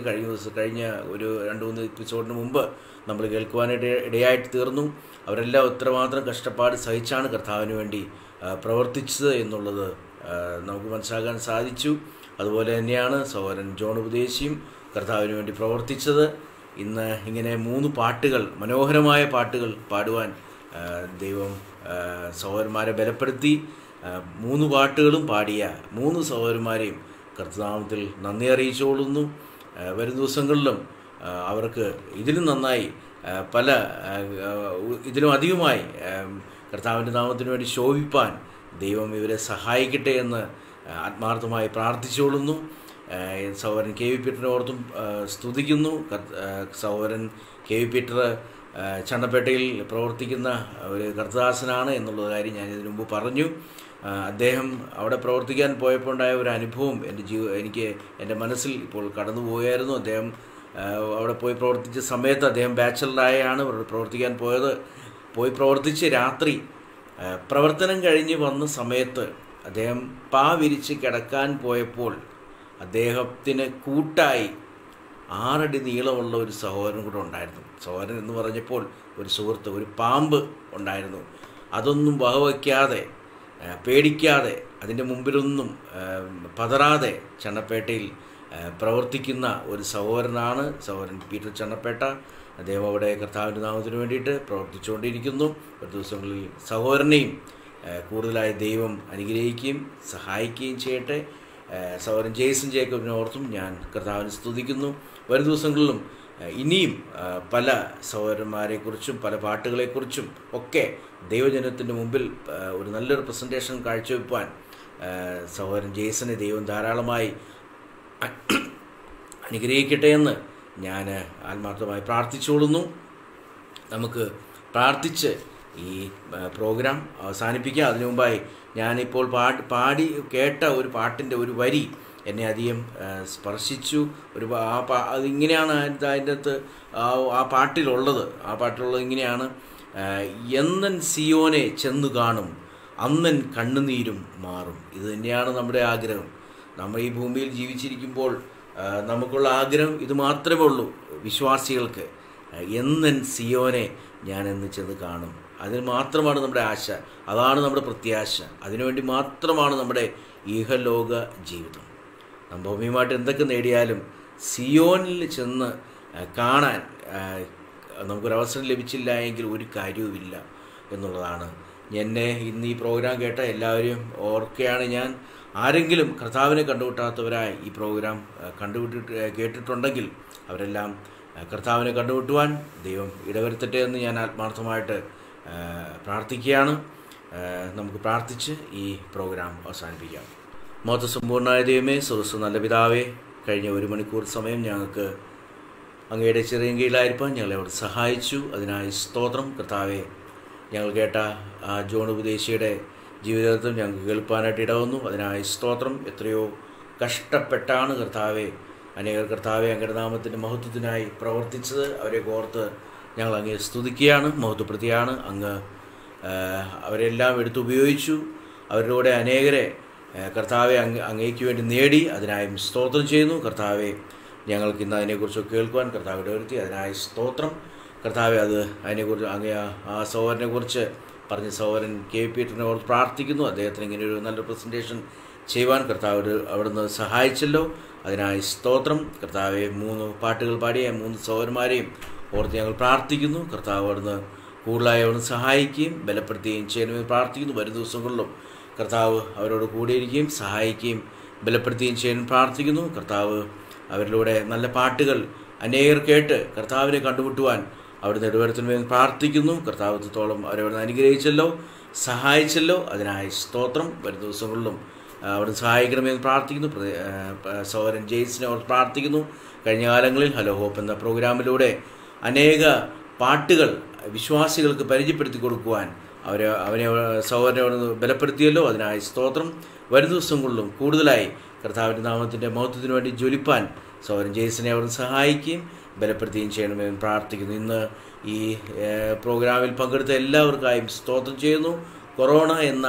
കഴിഞ്ഞ ഒരു 2-3 എപ്പിസോഡിന് മുമ്പ് നമ്മൾ കേൾക്കുവാനായിട്ട് ഇടയായിട്ട് തീർന്നു. അവരെല്ലാം എത്രമാത്രം കഷ്ടപ്പാട് സഹിച്ചാണ് കർത്താവിന് വേണ്ടി പ്രവർത്തിച്ചത് എന്നുള്ളത് നമുക്ക് മനസ്സിലാക്കാൻ സാധിച്ചു. അതുപോലെ തന്നെയാണ് സഹോദരൻ ജോൺ ഉപദേശിയും കർത്താവിന് വേണ്ടി പ്രവർത്തിച്ചത്. ഇന്ന് ഇങ്ങനെ 3 പാട്ടുകൾ, മനോഹരമായ പാട്ടുകൾ പാടുവാൻ ദൈവം സഹോദരന്മാരെ ബലപ്പെടുത്തി. 3 പാട്ടുകളും പാടിയ 3 സഹോദരന്മാരെയും കർത്തൃനാമത്തിൽ നന്ദി അറിയിച്ചുകൊള്ളുന്നു. വരും ദിവസങ്ങളിലും അവർക്ക് ഇതിലും നന്നായി ഇതിലും അധികമായി കർത്താവിൻ്റെ നാമത്തിന് വേണ്ടി ശോഭിപ്പാൻ ദൈവം ഇവരെ സഹായിക്കട്ടെ എന്ന് ആത്മാർത്ഥമായി പ്രാർത്ഥിച്ചുകൊള്ളുന്നു. സഹോദരൻ കെ വി പീറ്ററിനെ ഓർത്തും സ്തുതിക്കുന്നു. സഹോദരൻ കെ വി പീറ്റർ ചണ്ണപ്പേട്ടയിൽ പ്രവർത്തിക്കുന്ന ഒരു കർത്തദാസനാണ് എന്നുള്ള കാര്യം ഞാൻ ഇതിനു മുമ്പ് പറഞ്ഞു. അദ്ദേഹം അവിടെ പ്രവർത്തിക്കാൻ പോയപ്പോൾ ഉണ്ടായ ഒരു അനുഭവം എനിക്ക് എൻ്റെ മനസ്സിൽ ഇപ്പോൾ കടന്നു പോവുകയായിരുന്നു. അദ്ദേഹം അവിടെ പോയി പ്രവർത്തിച്ച സമയത്ത് അദ്ദേഹം ബാച്ചലറായാണ് പ്രവർത്തിക്കാൻ പോയി പ്രവർത്തിച്ച് രാത്രി പ്രവർത്തനം കഴിഞ്ഞ് വന്ന സമയത്ത് അദ്ദേഹം വിരിച്ച് കിടക്കാൻ പോയപ്പോൾ അദ്ദേഹത്തിന് കൂട്ടായി 6 അടി നീളമുള്ള ഒരു സഹോദരൻ കൂടെ ഉണ്ടായിരുന്നു. സഹോദരൻ എന്ന് പറഞ്ഞപ്പോൾ ഒരു സുഹൃത്ത്, ഒരു പാമ്പ് ഉണ്ടായിരുന്നു. അതൊന്നും വകവയ്ക്കാതെ, പേടിക്കാതെ, അതിൻ്റെ മുമ്പിലൊന്നും പതറാതെ ചണ്ണപ്പേട്ടയിൽ പ്രവർത്തിക്കുന്ന ഒരു സഹോദരനാണ് സഹോദരൻ പീറ്റർ ചണ്ണപ്പേട്ട. അദ്ദേഹം അവിടെ കർത്താവിൻ്റെ നാമത്തിന് വേണ്ടിയിട്ട് പ്രവർത്തിച്ചുകൊണ്ടിരിക്കുന്നു. ഒരു ദിവസങ്ങളിൽ സഹോദരനെയും കൂടുതലായി ദൈവം അനുഗ്രഹിക്കുകയും സഹായിക്കുകയും ചെയ്യട്ടെ. സഹോദരൻ ജെയ്സൺ ജേക്കബിനെ ഓർത്തും ഞാൻ കർത്താവിനെ സ്തുതിക്കുന്നു. വരും ദിവസങ്ങളിലും ഇനിയും പല സഹോദരന്മാരെക്കുറിച്ചും പല പാട്ടുകളെക്കുറിച്ചും ഒക്കെ ദൈവജനത്തിൻ്റെ മുമ്പിൽ ഒരു നല്ലൊരു പ്രസൻറ്റേഷൻ കാഴ്ചവെപ്പാൻ സഹോദരൻ ജെയ്സനെ ദൈവം ധാരാളമായി അനുഗ്രഹിക്കട്ടെ എന്ന് ഞാൻ ആത്മാർത്ഥമായി പ്രാർത്ഥിച്ചുകൊള്ളുന്നു. നമുക്ക് പ്രാർത്ഥിച്ച് ഈ പ്രോഗ്രാം അവസാനിപ്പിക്കാം. അതിനു മുമ്പായി ഞാനിപ്പോൾ പാടി കേട്ട ഒരു പാട്ടിൻ്റെ ഒരു വരി എന്നെ അധികം സ്പർശിച്ചു. അതിങ്ങനെയാണ് അതിൻ്റെ അകത്ത് ആ പാട്ടിലുള്ളത് ഇങ്ങനെയാണ്: എന്നൻ സിയോനെ ചെന്നു കാണും, അന്നൻ കണ്ണുനീരും മാറും. ഇത് തന്നെയാണ് നമ്മുടെ ആഗ്രഹം. നമ്മൾ ഈ ഭൂമിയിൽ ജീവിച്ചിരിക്കുമ്പോൾ നമുക്കുള്ള ആഗ്രഹം ഇത് മാത്രമേ ഉള്ളൂ വിശ്വാസികൾക്ക്. എന്നൻ സിയോനെ ഞാനെന്ന് ചെന്ന് കാണും. അതിന് മാത്രമാണ് നമ്മുടെ ആശ, അതാണ് നമ്മുടെ പ്രത്യാശ. അതിനുവേണ്ടി മാത്രമാണ് നമ്മുടെ ഈഹലോക ജീവിതം. നമ്മൾ ഭൗമികമായിട്ട് എന്തൊക്കെ നേടിയാലും സിയോനിൽ ചെന്ന് കാണാൻ നമുക്കൊരവസരം ലഭിച്ചില്ല എങ്കിൽ ഒരു കാര്യവുമില്ല എന്നുള്ളതാണ്. എന്നെ ഇന്ന് ഈ പ്രോഗ്രാം കേട്ട എല്ലാവരെയും ഓർക്കുകയാണ് ഞാൻ. ആരെങ്കിലും കർത്താവിനെ കണ്ടുമുട്ടാത്തവരായി ഈ പ്രോഗ്രാം കേട്ടിട്ടുണ്ടെങ്കിൽ അവരെല്ലാം കർത്താവിനെ കണ്ടുമുട്ടുവാൻ ദൈവം ഇടവരുത്തട്ടെ എന്ന് ഞാൻ ആത്മാർത്ഥമായിട്ട് പ്രാർത്ഥിക്കുകയാണ്. നമുക്ക് പ്രാർത്ഥിച്ച് ഈ പ്രോഗ്രാം അവസാനിപ്പിക്കാം. മഹത്വസമ്പൂർണ്ണമായ ദൈവമേ, സുഹൃത്ത് നല്ല പിതാവേ, കഴിഞ്ഞ 1 മണിക്കൂർ സമയം ഞങ്ങൾക്ക് അങ്ങയുടെ ചെറിയ കീഴിലായിരിക്കാൻ ഞങ്ങളെ അവിടെ സഹായിച്ചു. അതിനായി സ്തോത്രം. കർത്താവെ, ഞങ്ങൾ കേട്ട ജോൺ ഉപദേശിയുടെ ജീവിതത്തിൽ ഞങ്ങൾക്ക് കേൾപ്പാനായിട്ട് ഇടവന്നു. അതിനായി സ്തോത്രം. എത്രയോ കഷ്ടപ്പെട്ടാണ് കർത്താവെ അനേകർ അങ്ങയുടെ നാമത്തിൻ്റെ മഹത്വത്തിനായി പ്രവർത്തിച്ചത്. അവരെ ഓർത്ത് ഞങ്ങൾ അങ്ങേ സ്തുതിക്കുകയാണ്, മഹത്വപ്പെടുത്തിയാണ്. അങ്ങ് അവരെല്ലാം എടുത്തുപയോഗിച്ചു. അവരിലൂടെ അനേകരെ കർത്താവെ അങ്ങേക്ക് വേണ്ടി നേടി. അതിനായും സ്തോത്രം ചെയ്യുന്നു. കർത്താവെ, ഞങ്ങൾക്ക് ഇന്ന് അതിനെക്കുറിച്ച് കേൾക്കുവാൻ കർത്താവ് ഇടവരുത്തി. അതിനായി സ്തോത്രം. കർത്താവെ, അതിനെക്കുറിച്ച് അങ്ങേ ആ സഹോദരനെക്കുറിച്ച് പറഞ്ഞ സഹോദരൻ കെ പീറ്ററിനെ ഓർത്ത് പ്രാർത്ഥിക്കുന്നു. അദ്ദേഹത്തിന് ഇങ്ങനെ ഒരു നല്ല പ്രസൻറ്റേഷൻ ചെയ്യുവാൻ കർത്താവ് അവിടുന്ന് സഹായിച്ചല്ലോ. അതിനായി സ്തോത്രം. കർത്താവെ, 3 പാട്ടുകൾ പാടിയ 3 സഹോദരന്മാരെയും ഓർത്ത് ഞങ്ങൾ പ്രാർത്ഥിക്കുന്നു. കർത്താവ് അവിടുന്ന് കൂടുതലായി അവിടുന്ന് സഹായിക്കുകയും ബലപ്പെടുത്തുകയും ചെയ്യണമെന്ന് പ്രാർത്ഥിക്കുന്നു. വരും ദിവസങ്ങളിലും കർത്താവ് അവരോട് കൂടിയിരിക്കുകയും സഹായിക്കുകയും ബലപ്പെടുത്തുകയും ചെയ്യാൻ പ്രാർത്ഥിക്കുന്നു. കർത്താവ് അവരിലൂടെ നല്ല പാട്ടുകൾ അനേകർ കേട്ട് കർത്താവിനെ കണ്ടുമുട്ടുവാൻ അവിടുന്ന് ഇടവരുത്തണമെന്ന് പ്രാർത്ഥിക്കുന്നു. കർത്താവ് എത്രത്തോളം അവരെ അവിടുന്ന് അനുഗ്രഹിച്ചല്ലോ, സഹായിച്ചല്ലോ. അതിനായി സ്തോത്രം. വരും ദിവസങ്ങളിലും അവിടുന്ന് സഹായിക്കണമെന്ന് പ്രാർത്ഥിക്കുന്നു. സഹോദരൻ ജെയ്സിനെ അവർ പ്രാർത്ഥിക്കുന്നു. കഴിഞ്ഞ കാലങ്ങളിൽ ഹലോ ഹോപ്പ് എന്ന പ്രോഗ്രാമിലൂടെ അനേക പാട്ടുകൾ വിശ്വാസികൾക്ക് പരിചയപ്പെടുത്തി കൊടുക്കുവാൻ അവനെ സഹോദരനെ അവിടുന്ന് ബലപ്പെടുത്തിയല്ലോ. അതിനായി സ്തോത്രം. വരും ദിവസങ്ങളിലും കൂടുതലായി കർത്താവിൻ്റെ നാമത്തിൻ്റെ മഹത്വത്തിന് വേണ്ടി ജ്വലിപ്പാൻ സഹോദരൻ ജെയ്സിനെ അവിടുന്ന് സഹായിക്കുകയും ബലപ്പെടുത്തുകയും ചെയ്യണമെന്ന് പ്രാർത്ഥിക്കുന്നു. ഇന്ന് ഈ പ്രോഗ്രാമിൽ പങ്കെടുത്ത എല്ലാവർക്കായും സ്തോത്രം ചെയ്യുന്നു. കൊറോണ എന്ന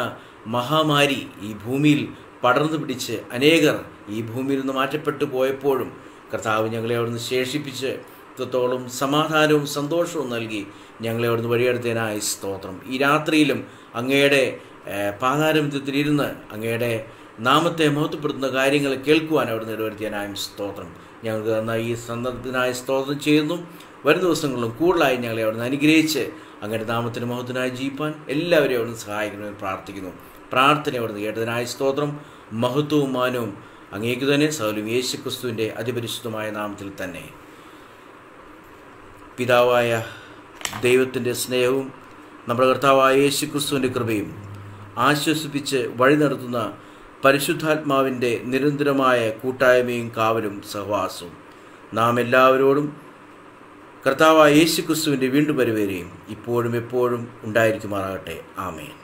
മഹാമാരി ഈ ഭൂമിയിൽ പടർന്നു പിടിച്ച് അനേകർ ഈ ഭൂമിയിൽ നിന്ന് മാറ്റപ്പെട്ടു പോയപ്പോഴും കർത്താവ് ഞങ്ങളെ അവിടുന്ന് ശേഷിപ്പിച്ച് ഇത്രത്തോളം സമാധാനവും സന്തോഷവും നൽകി ഞങ്ങളെ അവിടുന്ന് വഴിയെടുത്തതിനായി സ്തോത്രം. ഈ രാത്രിയിലും അങ്ങയുടെ പാതാരമിത്യത്തിലിരുന്ന് അങ്ങയുടെ നാമത്തെ മഹത്വപ്പെടുത്തുന്ന കാര്യങ്ങൾ കേൾക്കുവാൻ അവിടുന്ന് ഇടവരുത്തിയതിനായും സ്തോത്രം. ഞങ്ങൾക്ക് തന്ന ഈ സന്ദർഭത്തിനായി സ്തോത്രം ചെയ്യുന്നു. വരും ദിവസങ്ങളിലും കൂടുതലായി ഞങ്ങളെ അവിടുന്ന് അനുഗ്രഹിച്ച് അങ്ങയുടെ നാമത്തിന് മഹത്വത്തിനായി ജീവിപ്പാൻ എല്ലാവരെയും അവിടുന്ന് സഹായിക്കണമെന്ന് പ്രാർത്ഥിക്കുന്നു. പ്രാർത്ഥന അവിടുന്ന് കേട്ടതിനായി സ്തോത്രം. മഹത്വവും മാനവും അങ്ങേക്ക് തന്നെ, സകലവും യേശുക്രിസ്തുവിൻ്റെ അതിപരിശുദ്ധമായ നാമത്തിൽ തന്നെ. പിതാവായ ദൈവത്തിൻ്റെ സ്നേഹവും നമ്മുടെ കർത്താവായ യേശുക്രിസ്തുവിൻ്റെ കൃപയും ആശ്വസിപ്പിച്ച് വഴി നടത്തുന്ന പരിശുദ്ധാത്മാവിൻ്റെ നിരന്തരമായ കൂട്ടായ്മയും കാവലും സഹവാസവും നാം എല്ലാവരോടും കർത്താവായ യേശുക്രിസ്തുവിൻ്റെ വീണ്ടും വരവേരെയും ഇപ്പോഴും എപ്പോഴും ഉണ്ടായിരിക്കുമാറാകട്ടെ. ആമേൻ.